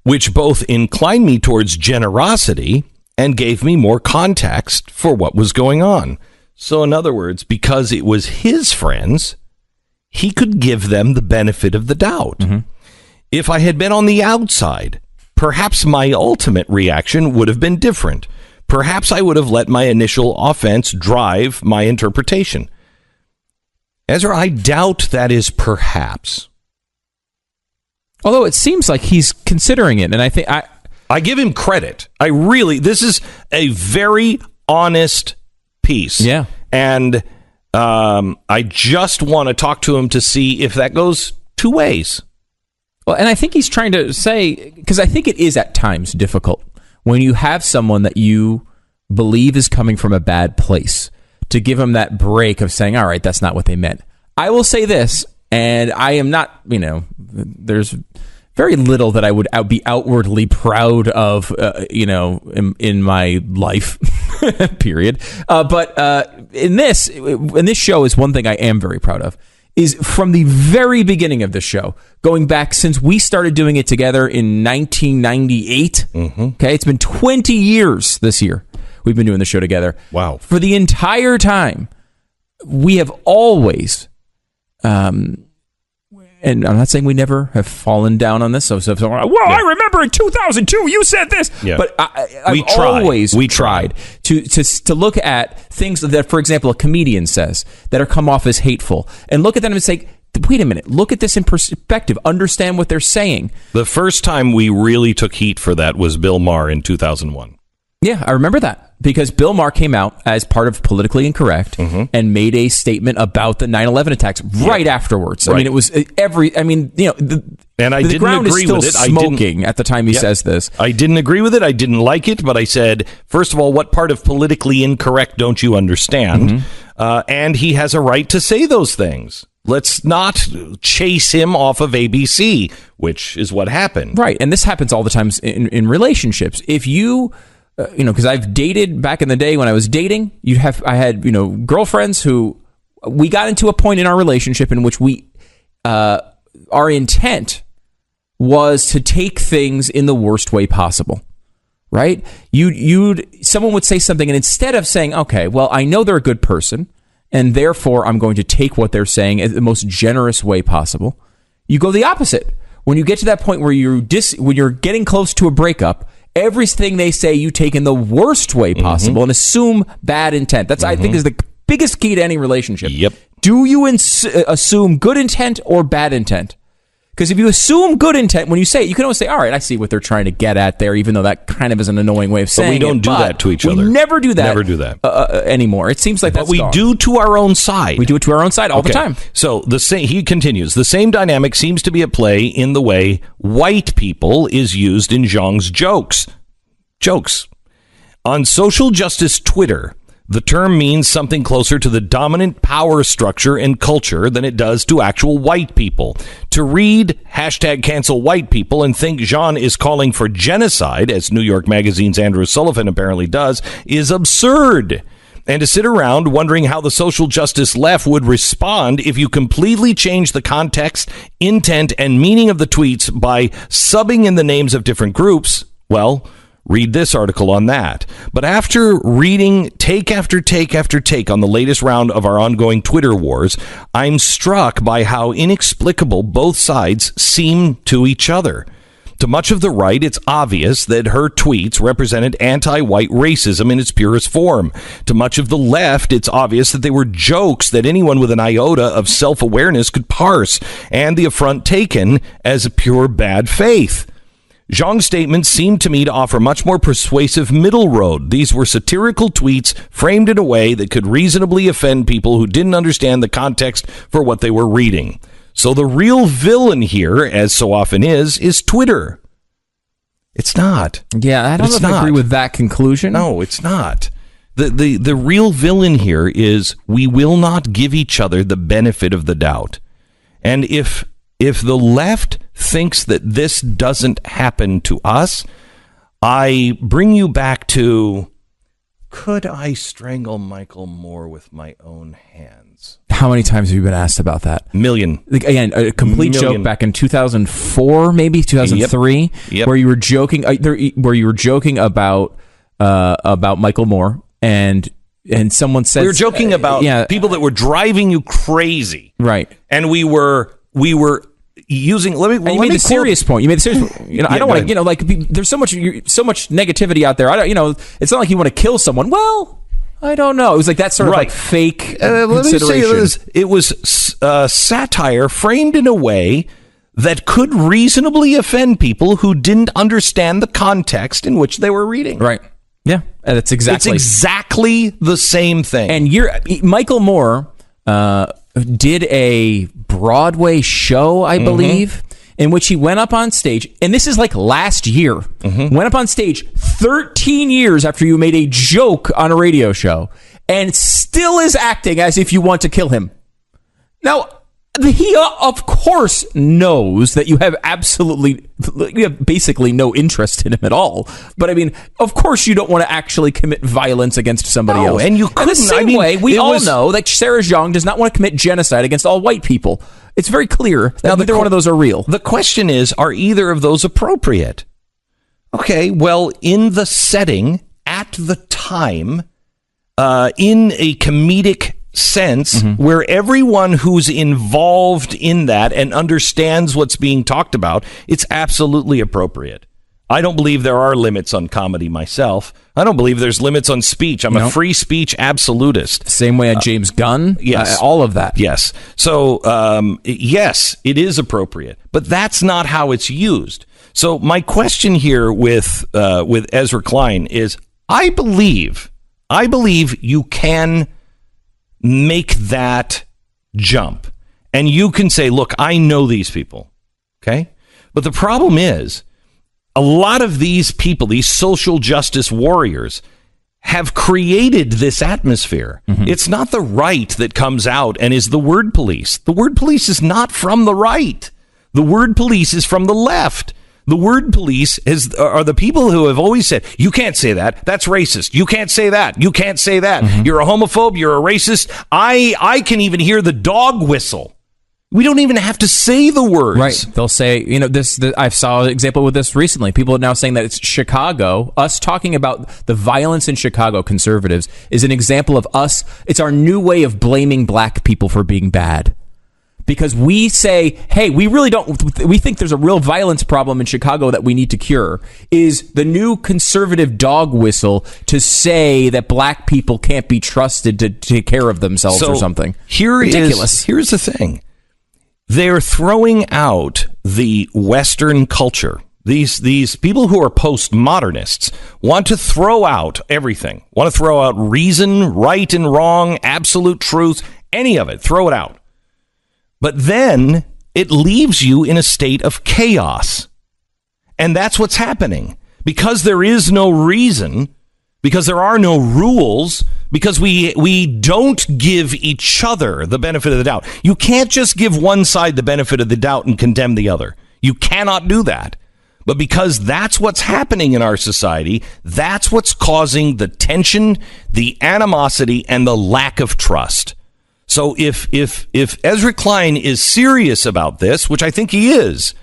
which both inclined me towards generosity and gave me more context for what was going on. So in other words, because it was his friends, he could give them the benefit of the doubt. If I had been on the outside, perhaps my ultimate reaction would have been different. Perhaps I would have let my initial offense drive my interpretation. Ezra, I doubt that is perhaps. Although it seems like he's considering it, and I think I give him credit. This is a very honest piece. Yeah. And I just want to talk to him to see if that goes two ways. Well, and I think he's trying to say, because I think it is at times difficult when you have someone that you believe is coming from a bad place, to give them that break of saying, all right, that's not what they meant. I will say this, and I am not, there's very little that I would be outwardly proud of, in my life, period. But in this show is one thing I am very proud of, is from the very beginning of the show, going back since we started doing it together in 1998. Okay, it's been 20 years this year we've been doing the show together. Wow. For the entire time, we have always, and I'm not saying we never have fallen down on this. I remember in 2002 you said this. Yeah. But I've always tried to look at things that, for example, a comedian says that are come off as hateful, and look at them and say, wait a minute, look at this in perspective, understand what they're saying. The first time we really took heat for that was Bill Maher in 2001. Yeah, I remember that, because Bill Maher came out as part of Politically Incorrect and made a statement about the 9/11 attacks right afterwards. Right. I mean, it was and I didn't ground agree is still with it. Smoking at the time he says this. I didn't agree with it. I didn't like it, but I said, first of all, what part of Politically Incorrect don't you understand? And he has a right to say those things. Let's not chase him off of ABC, which is what happened. Right. And this happens all the time in relationships. If you, because I've dated back in the day when I was dating, I had girlfriends who we got into a point in our relationship in which our intent was to take things in the worst way possible. Right? Someone would say something, and instead of saying, okay, well, I know they're a good person, and therefore I'm going to take what they're saying in the most generous way possible, you go the opposite. When you get to that point where when you're getting close to a breakup, everything they say you take in the worst way possible and assume bad intent. That's, I think, is the biggest key to any relationship. Yep. Do you assume good intent or bad intent? Because if you assume good intent, when you say it, you can always say, all right, I see what they're trying to get at there, even though that kind of is an annoying way of saying it. But we don't do that to each other. We never do that. Never do that. Anymore. It seems like that's But we do to our own side. We do it to our own side all the time. So he continues, the same dynamic seems to be at play in the way white people is used in Zhang's jokes. On social justice Twitter, the term means something closer to the dominant power structure and culture than it does to actual white people. To read #CancelWhitePeople and think Jean is calling for genocide, as New York Magazine's Andrew Sullivan apparently does, is absurd. And to sit around wondering how the social justice left would respond if you completely change the context, intent, and meaning of the tweets by subbing in the names of different groups, well, read this article on that. But after reading take after take after take on the latest round of our ongoing Twitter wars, I'm struck by how inexplicable both sides seem to each other. To much of the right, it's obvious that her tweets represented anti-white racism in its purest form. To much of the left, it's obvious that they were jokes that anyone with an iota of self-awareness could parse, and the affront taken as a pure bad faith. Zhang's statements seemed to me to offer much more persuasive middle road. These were satirical tweets framed in a way that could reasonably offend people who didn't understand the context for what they were reading. So the real villain here, as so often is Twitter. It's not. Yeah, I don't know if I agree with that conclusion. No, it's not. The real villain here is we will not give each other the benefit of the doubt. And if the left thinks that this doesn't happen to us, I bring you back to, could I strangle Michael Moore with my own hands? How many times have you been asked about that? Million. Again, a complete joke back in 2004, maybe 2003, Yep. where you were joking, about Michael Moore, and someone said we were joking about people that were driving you crazy, right? And we were using. You made the serious point. I don't want to. There's so much negativity out there. It's not like you want to kill someone. Well, I don't know. It was like that sort of like fake let me say this. It was satire framed in a way that could reasonably offend people who didn't understand the context in which they were reading. Right. Yeah, it's exactly the same thing. And Michael Moore did a Broadway show, I believe, in which he went up on stage, and this is like last year, went up on stage 13 years after you made a joke on a radio show, and still is acting as if you want to kill him. Now, he, of course, knows that you have basically no interest in him at all. But I mean, of course, you don't want to actually commit violence against somebody else. And you couldn't. In the same way, we all know that Sarah Zhang does not want to commit genocide against all white people. It's very clear that neither one of those are real. The question is, are either of those appropriate? Okay, well, in the setting, at the time, in a comedic sense, where everyone who's involved in that and understands what's being talked about, it's absolutely appropriate. I don't believe there are limits on comedy myself. I don't believe there's limits on speech. I'm a free speech absolutist. Same way at James Gunn. Yes. All of that. Yes. So, yes, it is appropriate, but that's not how it's used. So my question here with Ezra Klein is, I believe you can make that jump, and you can say, look, I know these people, okay? But the problem is, a lot of these people, these social justice warriors, have created this atmosphere. It's not the right that comes out and is the word police. The word police is not from the right. The word police is from the left. The word police are the people who have always said, you can't say that. That's racist. You can't say that. You can't say that. You're a homophobe. You're a racist. I can even hear the dog whistle. We don't even have to say the words. Right. They'll say, I saw an example with this recently. People are now saying that it's Chicago. Us talking about the violence in Chicago, conservatives, is an example of us. It's our new way of blaming black people for being bad. Because we say, hey, we think there's a real violence problem in Chicago that we need to cure, is the new conservative dog whistle to say that black people can't be trusted to take care of themselves or something. Ridiculous. Here's the thing. They're throwing out the Western culture. These people who are postmodernists want to throw out everything, want to throw out reason, right and wrong, absolute truth, any of it, throw it out. But then it leaves you in a state of chaos. And that's what's happening. Because there is no reason, because there are no rules, because we don't give each other the benefit of the doubt. You can't just give one side the benefit of the doubt and condemn the other. You cannot do that. But because that's what's happening in our society, that's what's causing the tension, the animosity, and the lack of trust. So if Ezra Klein is serious about this, which I think he is,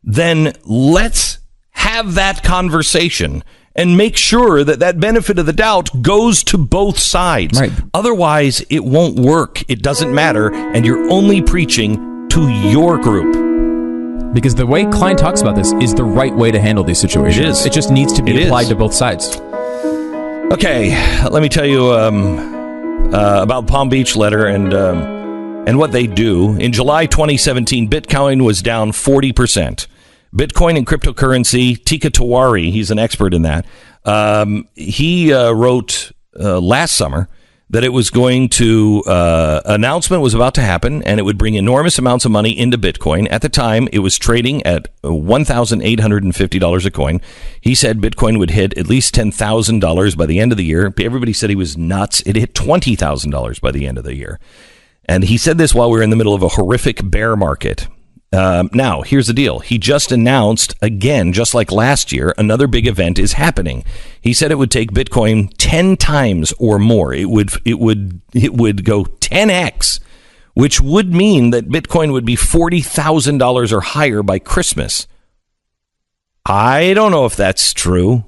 then let's have that conversation and make sure that benefit of the doubt goes to both sides. Right. Otherwise, it won't work. It doesn't matter. And you're only preaching to your group. Because the way Klein talks about this is the right way to handle these situations. It is. It just needs to be applied to both sides. Okay, let me tell you about Palm Beach Letter and what they do. In July 2017, Bitcoin was down 40%. Bitcoin and cryptocurrency, Tika Tawari, he's an expert in that. He wrote last summer that it was going to, announcement was about to happen, and it would bring enormous amounts of money into Bitcoin. At the time, it was trading at $1,850 a coin. He said Bitcoin would hit at least $10,000 by the end of the year. Everybody said he was nuts. It hit $20,000 by the end of the year. And he said this while we were in the middle of a horrific bear market. Now, here's the deal. He just announced, again, just like last year, another big event is happening. He said it would take Bitcoin 10 times or more. It would go 10x, which would mean that Bitcoin would be $40,000 or higher by Christmas. I don't know if that's true.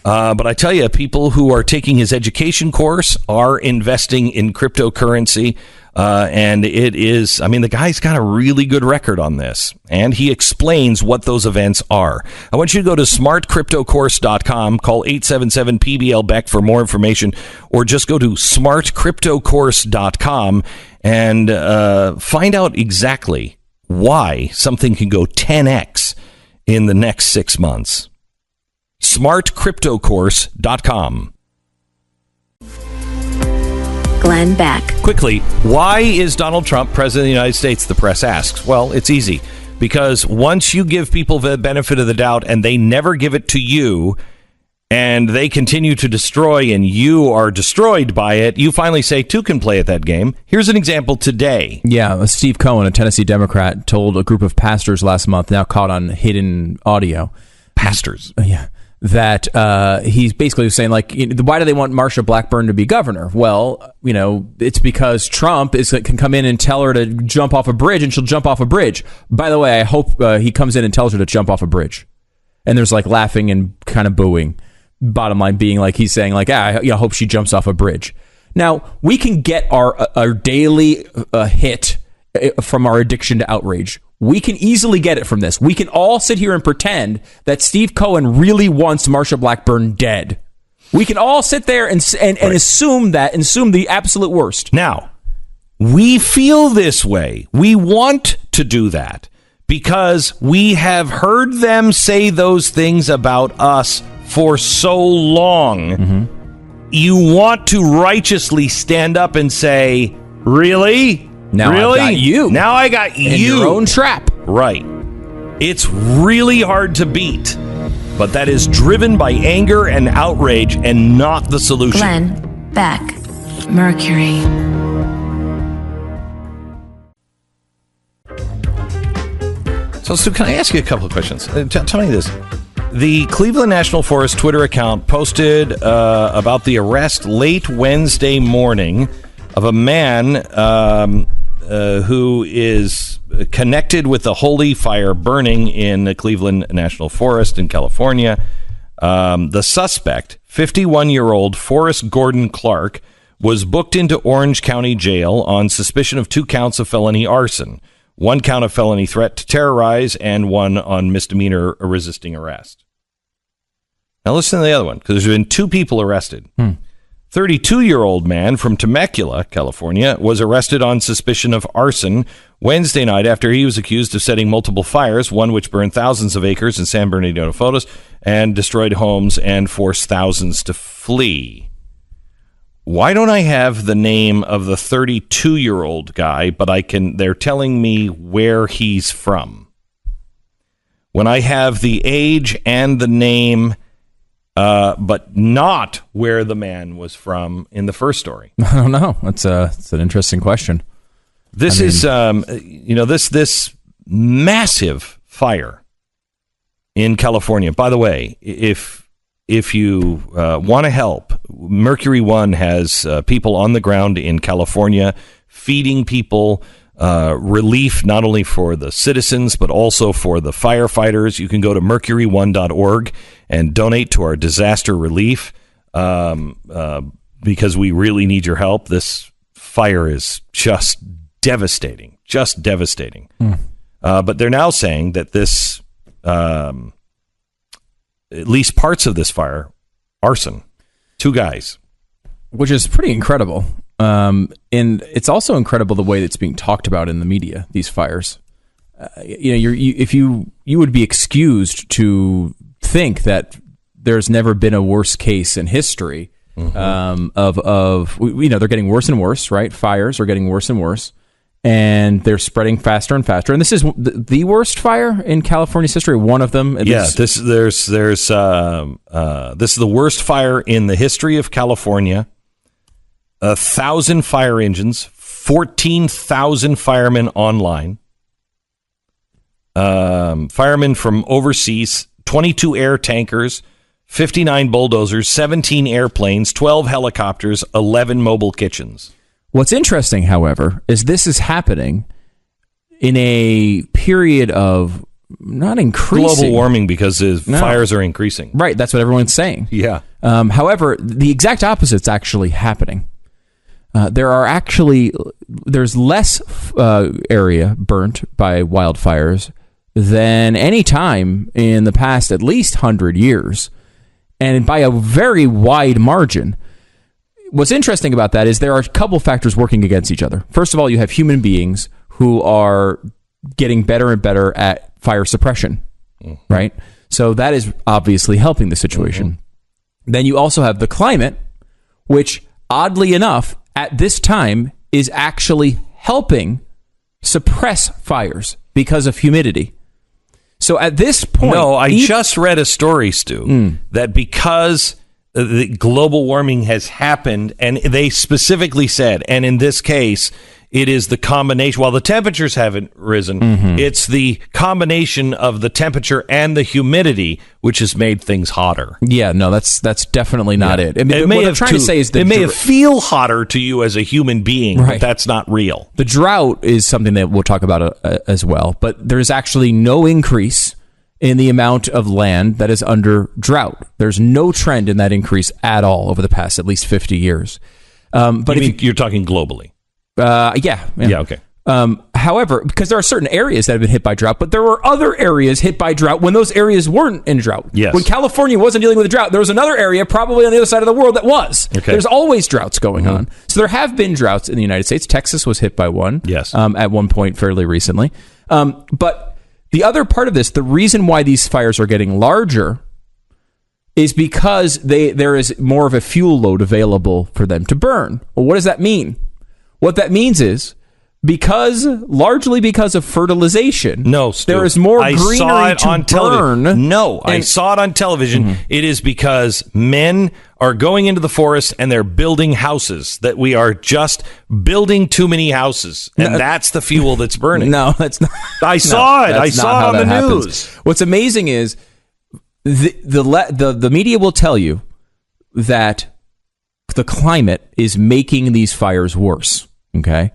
But I tell you, people who are taking his education course are investing in cryptocurrency. And it is, the guy's got a really good record on this. And he explains what those events are. I want you to go to smartcryptocourse.com, call 877-PBL-BECK for more information, or just go to smartcryptocourse.com and find out exactly why something can go 10x in the next 6 months. smartcryptocourse.com. Glenn Beck. Quickly, why is Donald Trump president of the United States? The press asks. Well, it's easy. Because once you give people the benefit of the doubt and they never give it to you, and they continue to destroy and you are destroyed by it, you finally say two can play at that game. Here's an example today. Yeah, Steve Cohen, a Tennessee Democrat, told a group of pastors last month, now caught on hidden audio. Pastors. Yeah. That he's basically saying, like, why do they want Marsha Blackburn to be governor? Well, it's because Trump can come in and tell her to jump off a bridge, and she'll jump off a bridge. By the way, I hope he comes in and tells her to jump off a bridge. And there's like laughing and kind of booing. Bottom line being, like, he's saying, like, I hope she jumps off a bridge. Now, we can get our daily hit from our addiction to outrage. We can easily get it from this. We can all sit here and pretend that Steve Cohen really wants Marsha Blackburn dead. We can all sit there and right. assume the absolute worst. Now, we feel this way. We want to do that because we have heard them say those things about us for so long. Mm-hmm. You want to righteously stand up and say, really? Now really? I got you. Now I got you. In your own trap. Right. It's really hard to beat. but that is driven by anger and outrage and not the solution. Glenn Beck, Mercury. So, Stu, can I ask you a couple of questions? Tell me this. The Cleveland National Forest Twitter account posted about the arrest late Wednesday morning of a man who is connected with the holy fire burning in the Cleveland National Forest in California. The suspect, 51-year-old Forrest Gordon Clark, was booked into Orange County Jail on suspicion of 2 counts of felony arson. 1 count of felony threat to terrorize, and 1 on misdemeanor resisting arrest. Now listen to the other one, because there's been 2 people arrested. 32-year-old man from Temecula, California, was arrested on suspicion of arson Wednesday night after he was accused of setting multiple fires, one which burned thousands of acres in San Bernardino photos and destroyed homes and forced thousands to flee. Why don't I have the name of the 32-year-old guy, but they're telling me where he's from? When I have the age and the name, but not where the man was from in the first story. I don't know. It's an interesting question. This is this massive fire in California. By the way, if you want to help, Mercury One has people on the ground in California feeding people relief, not only for the citizens, but also for the firefighters. You can go to mercury1.org and donate to our disaster relief because we really need your help. This fire is just devastating. But they're now saying that this... at least parts of this fire, arson. 2 guys. Which is pretty incredible. And it's also incredible the way that it's being talked about in the media, these fires. You would be excused to think that there's never been a worse case in history of they're getting worse and worse, right? Fires are getting worse and worse. And they're spreading faster and faster. And this is the worst fire in California's history. One of them. This is the worst fire in the history of California. 1,000 fire engines, 14,000 firemen online, firemen from overseas, 22 air tankers, 59 bulldozers, 17 airplanes, 12 helicopters, 11 mobile kitchens. What's interesting, however, is this is happening in a period of not increasing... global warming because fires are increasing. Right, that's what everyone's saying. Yeah. However, the exact opposite's actually happening. There's less area burnt by wildfires than any time in the past at least 100 years, and by a very wide margin. What's interesting about that is there are a couple factors working against each other. First of all, you have human beings who are getting better and better at fire suppression, right? So that is obviously helping the situation. Then you also have the climate, which oddly enough, at this time, is actually helping suppress fires because of humidity. So at this point... No, I just read a story, Stu, that because... the global warming has happened, and they specifically said, and in this case, it is the combination. While the temperatures haven't risen, it's the combination of the temperature and the humidity which has made things hotter. Yeah, no, that's definitely not it. I mean, what I'm trying to say is that it may feel hotter to you as a human being, but that's not real. The drought is something that we'll talk about as well, but there's actually no increase in the amount of land that is under drought. There's no trend in that increase at all over the past at least 50 years. But you're talking globally. Yeah, okay. However, because there are certain areas that have been hit by drought, but there were other areas hit by drought when those areas weren't in drought. Yes. When California wasn't dealing with a drought, there was another area probably on the other side of the world that was. Okay. There's always droughts going on. So there have been droughts in the United States. Texas was hit by one. Yes. At one point fairly recently. But the other part of this, the reason why these fires are getting larger is because there is more of a fuel load available for them to burn. Well, what does that mean? What that means is largely because of fertilization. No, Stu, there is more I greenery saw it to on burn. television. No, I saw it on television. It is because men are going into the forest and they're building houses, that we are just building too many houses, and that's the fuel that's burning. No, that's not. I saw it. I saw it on the news. What's amazing is the media will tell you that the climate is making these fires worse. Okay,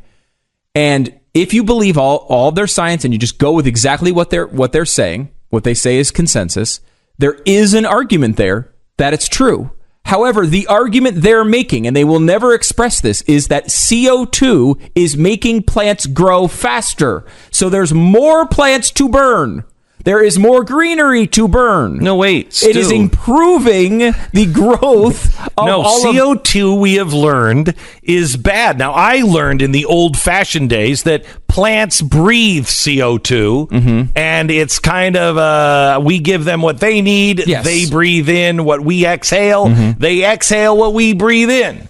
and if you believe all of their science and you just go with exactly what they're saying, what they say is consensus, there is an argument there that it's true. However, the argument they're making, and they will never express this, is that CO2 is making plants grow faster. So there's more plants to burn. There is more greenery to burn. No, wait, Stu. It is improving the growth of CO2 we have learned is bad. Now, I learned in the old-fashioned days that plants breathe CO2, and it's kind of, we give them what they need. Yes. They breathe in what we exhale. They exhale what we breathe in.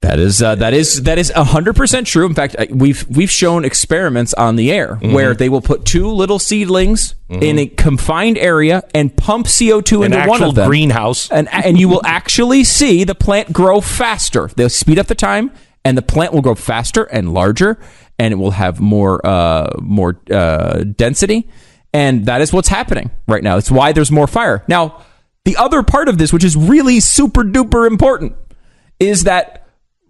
That is 100% true. In fact, we've shown experiments on the air where they will put two little seedlings in a confined area and pump CO2 into one of them. Greenhouse. And you will actually see the plant grow faster. They'll speed up the time, and the plant will grow faster and larger, and it will have more density. And that is what's happening right now. It's why there's more fire. Now, the other part of this, which is really super duper important, is that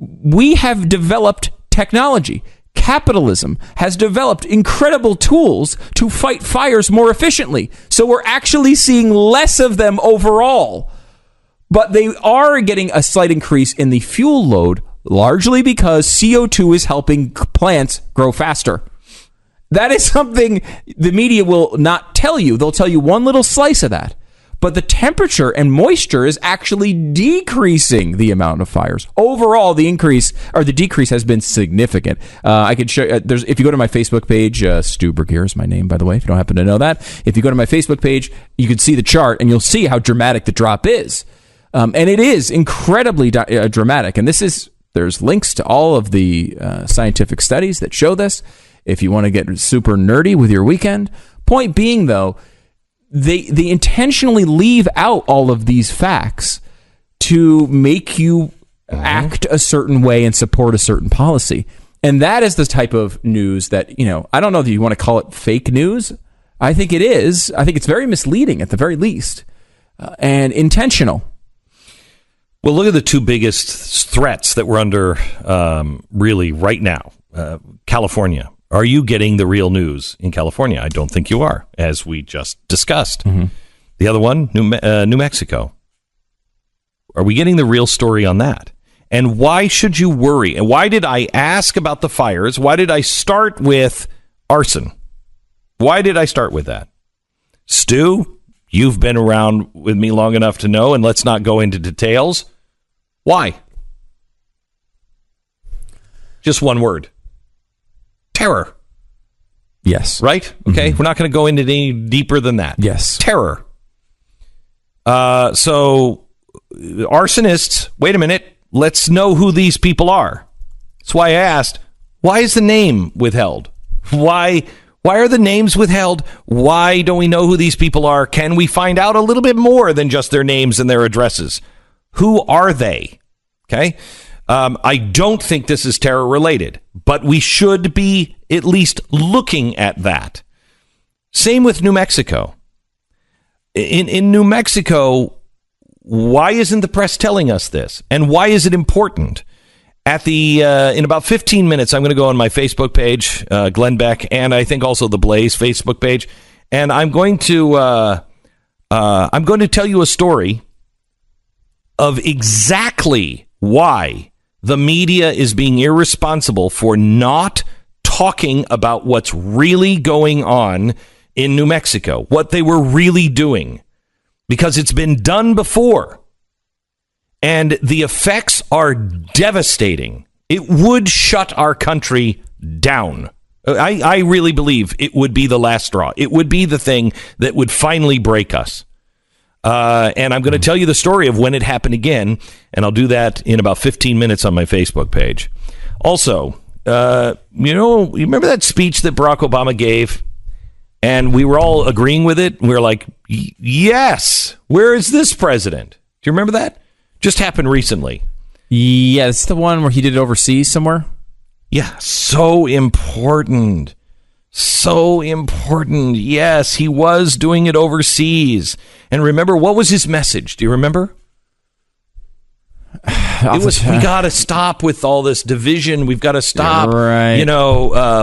we have developed technology. Capitalism has developed incredible tools to fight fires more efficiently. So we're actually seeing less of them overall. But they are getting a slight increase in the fuel load, largely because CO2 is helping plants grow faster. That is something the media will not tell you. They'll tell you one little slice of that. But the temperature and moisture is actually decreasing the amount of fires. Overall, the increase or the decrease has been significant. I could show if you go to my Facebook page, Stu Bergier is my name, by the way, if you don't happen to know that. If you go to my Facebook page, you can see the chart and you'll see how dramatic the drop is. And it is incredibly dramatic. And there's links to all of the scientific studies that show this. If you want to get super nerdy with your weekend. Point being, though, they intentionally leave out all of these facts to make you act a certain way and support a certain policy. And that is the type of news that, I don't know that you want to call it fake news. I think it is. I think it's very misleading at the very least, and intentional. Well, look at the two biggest threats that we're under really right now. California. Are you getting the real news in California? I don't think you are, as we just discussed. The other one, New Mexico. Are we getting the real story on that? And why should you worry? And why did I ask about the fires? Why did I start with arson? Why did I start with that? Stu, you've been around with me long enough to know, and let's not go into details. Why? Just one word. Terror. Yes. Right? Okay. We're not going to go into any deeper than that. Yes. Terror. So arsonists, wait a minute. Let's know who these people are. That's why I asked, why is the name withheld? Why are the names withheld? Why don't we know who these people are? Can we find out a little bit more than just their names and their addresses? Who are they? Okay. I don't think this is terror related, but we should be at least looking at that. Same with New Mexico. In New Mexico, why isn't the press telling us this? And why is it important? In about 15 minutes, I'm going to go on my Facebook page, Glenn Beck, and I think also the Blaze Facebook page, and I'm going to tell you a story of exactly why the media is being irresponsible for not talking about what's really going on in New Mexico, what they were really doing, because it's been done before. And the effects are devastating. It would shut our country down. I really believe it would be the last straw. It would be the thing that would finally break us. And I'm going to tell you the story of when it happened again, and I'll do that in about 15 minutes on my Facebook page. Also, you remember that speech that Barack Obama gave? And we were all agreeing with it. We were like, yes, where is this president? Do you remember that? Just happened recently. Yeah, it's the one where he did it overseas somewhere. Yeah, so important. So important. Yes, he was doing it overseas. And remember, what was his message? Do you remember? It was, we got to stop with all this division. We've got to stop, right.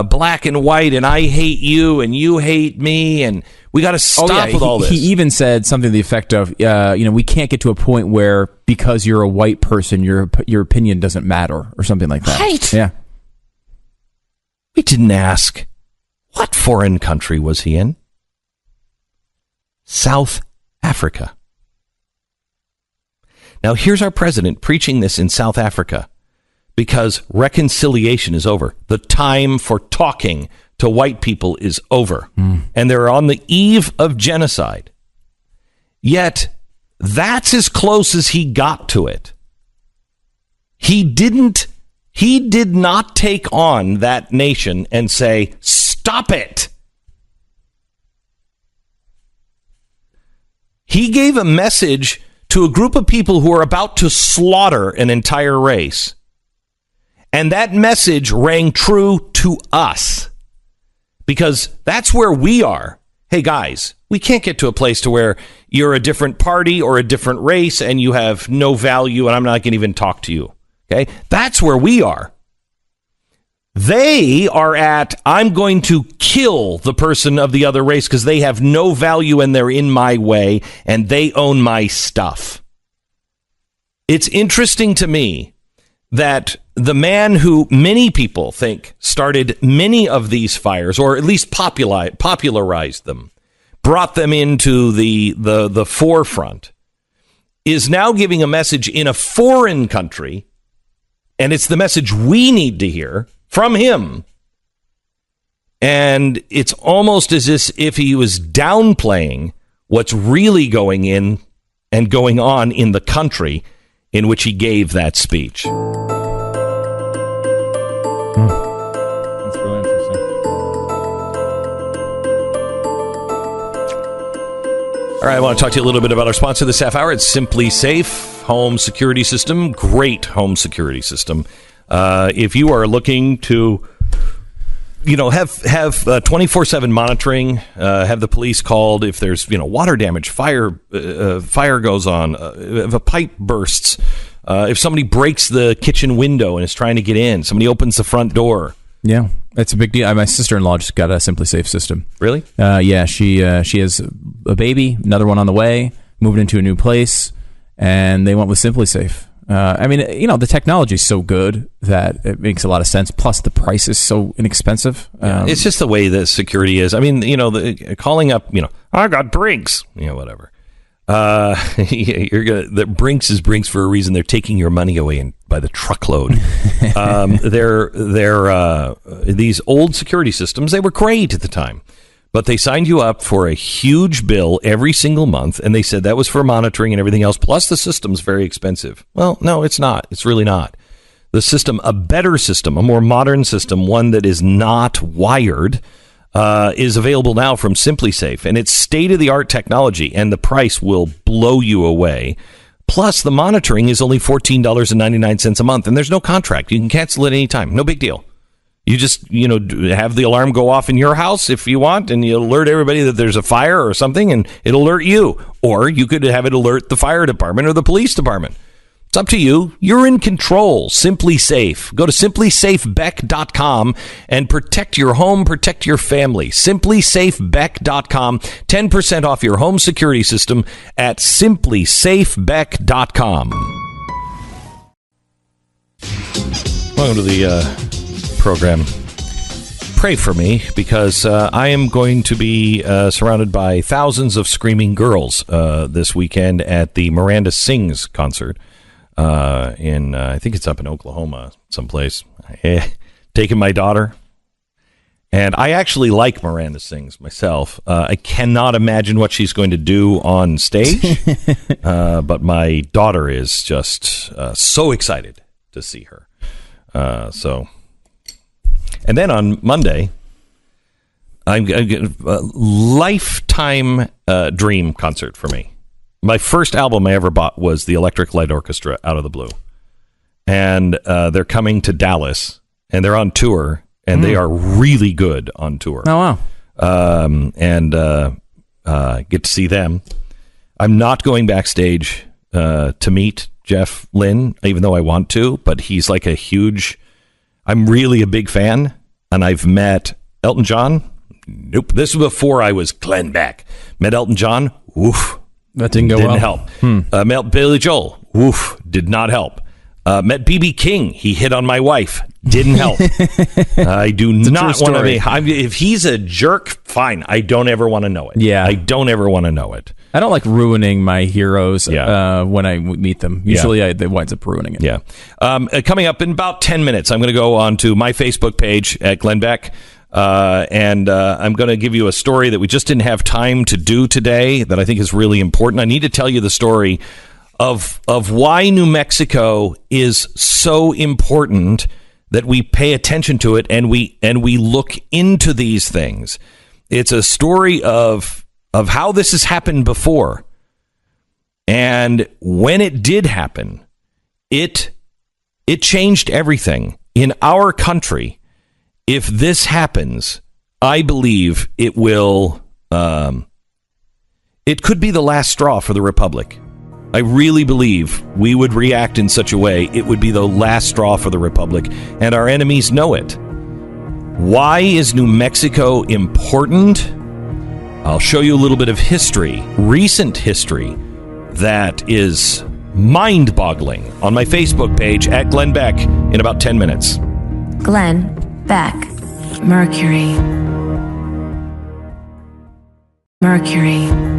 Black and white, and I hate you, and you hate me, and we got to stop with all this. He even said something to the effect of, we can't get to a point where because you're a white person, your opinion doesn't matter, or something like that. Right. Yeah. We didn't ask. What foreign country was he in? South Africa. Now, here's our president preaching this in South Africa because reconciliation is over. The time for talking to white people is over. And they're on the eve of genocide. Yet, that's as close as he got to it. He did not take on that nation and say, stop it. He gave a message to a group of people who are about to slaughter an entire race. And that message rang true to us. Because that's where we are. Hey, guys, we can't get to a place to where you're a different party or a different race and you have no value and I'm not going to even talk to you. Okay? That's where we are. They are at, I'm going to kill the person of the other race because they have no value and they're in my way and they own my stuff. It's interesting to me that the man who many people think started many of these fires, or at least popularized them, brought them into the forefront, is now giving a message in a foreign country, and it's the message we need to hear from him. And it's almost as if he was downplaying what's really going on in the country in which he gave that speech. That's really interesting. All right, I want to talk to you a little bit about our sponsor this half hour. It's Simply Safe Home Security System. Great home security system. If you are looking to, have 24/7 monitoring, have the police called if there's, water damage, fire goes on, if a pipe bursts, if somebody breaks the kitchen window and is trying to get in, somebody opens the front door. Yeah, it's a big deal. My sister-in-law just got a Simply Safe system. Really? Yeah, she has a baby, another one on the way, moving into a new place, and they went with Simply Safe. The technology is so good that it makes a lot of sense. Plus, the price is so inexpensive. It's just the way that security is. I mean, calling up, I got Brinks, whatever. The Brinks is Brinks for a reason. They're taking your money away by the truckload. They're these old security systems. They were great at the time. But they signed you up for a huge bill every single month, and they said that was for monitoring and everything else, plus the system's very expensive. Well, no, it's not. It's really not. The system, a better system, a more modern system, one that is not wired, is available now from Simply Safe, and it's state-of-the-art technology, and the price will blow you away. Plus, the monitoring is only $14.99 a month, and there's no contract. You can cancel at any time. No big deal. You just, have the alarm go off in your house if you want, and you alert everybody that there's a fire or something, and it'll alert you. Or you could have it alert the fire department or the police department. It's up to you. You're in control. Simply Safe. Go to simplysafebeck.com and protect your home, protect your family. simplysafebeck.com. 10% off your home security system at simplysafebeck.com. Welcome to the program. Pray for me, because I am going to be surrounded by thousands of screaming girls this weekend at the Miranda Sings concert in I think it's up in Oklahoma someplace. Taking my daughter, and I actually like Miranda Sings myself. I cannot imagine what she's going to do on stage, but my daughter is just so excited to see her. So And then on Monday, I'm getting a lifetime dream concert for me. My first album I ever bought was the Electric Light Orchestra, Out of the Blue. And they're coming to Dallas, and they're on tour, and they are really good on tour. Oh, wow. Get to see them. I'm not going backstage to meet Jeff Lynne, even though I want to, but he's like I'm really a big fan, and I've met Elton John. Nope. This was before I was Glenn Beck. Met Elton John. Woof. That didn't help. Met Billy Joel. Woof. Did not help. Met B.B. King. He hit on my wife. Didn't help. I do not want to be. If he's a jerk, fine. I don't ever want to know it. Yeah. I don't ever want to know it. I don't like ruining my heroes when I meet them. Usually it winds up ruining it. Yeah. Coming up in about 10 minutes, I'm going to go on to my Facebook page at Glenn Beck. And I'm going to give you a story that we just didn't have time to do today that I think is really important. I need to tell you the story of why New Mexico is so important that we pay attention to it and we look into these things. It's a story of how this has happened before. And when it did happen, it changed everything in our country. If this happens, I believe it will. It could be the last straw for the Republic. I really believe we would react in such a way it would be the last straw for the Republic, and our enemies know it. Why is New Mexico important? I'll show you a little bit of history, recent history, that is mind-boggling on my Facebook page at Glenn Beck in about 10 minutes. Glenn Beck. Mercury. Mercury.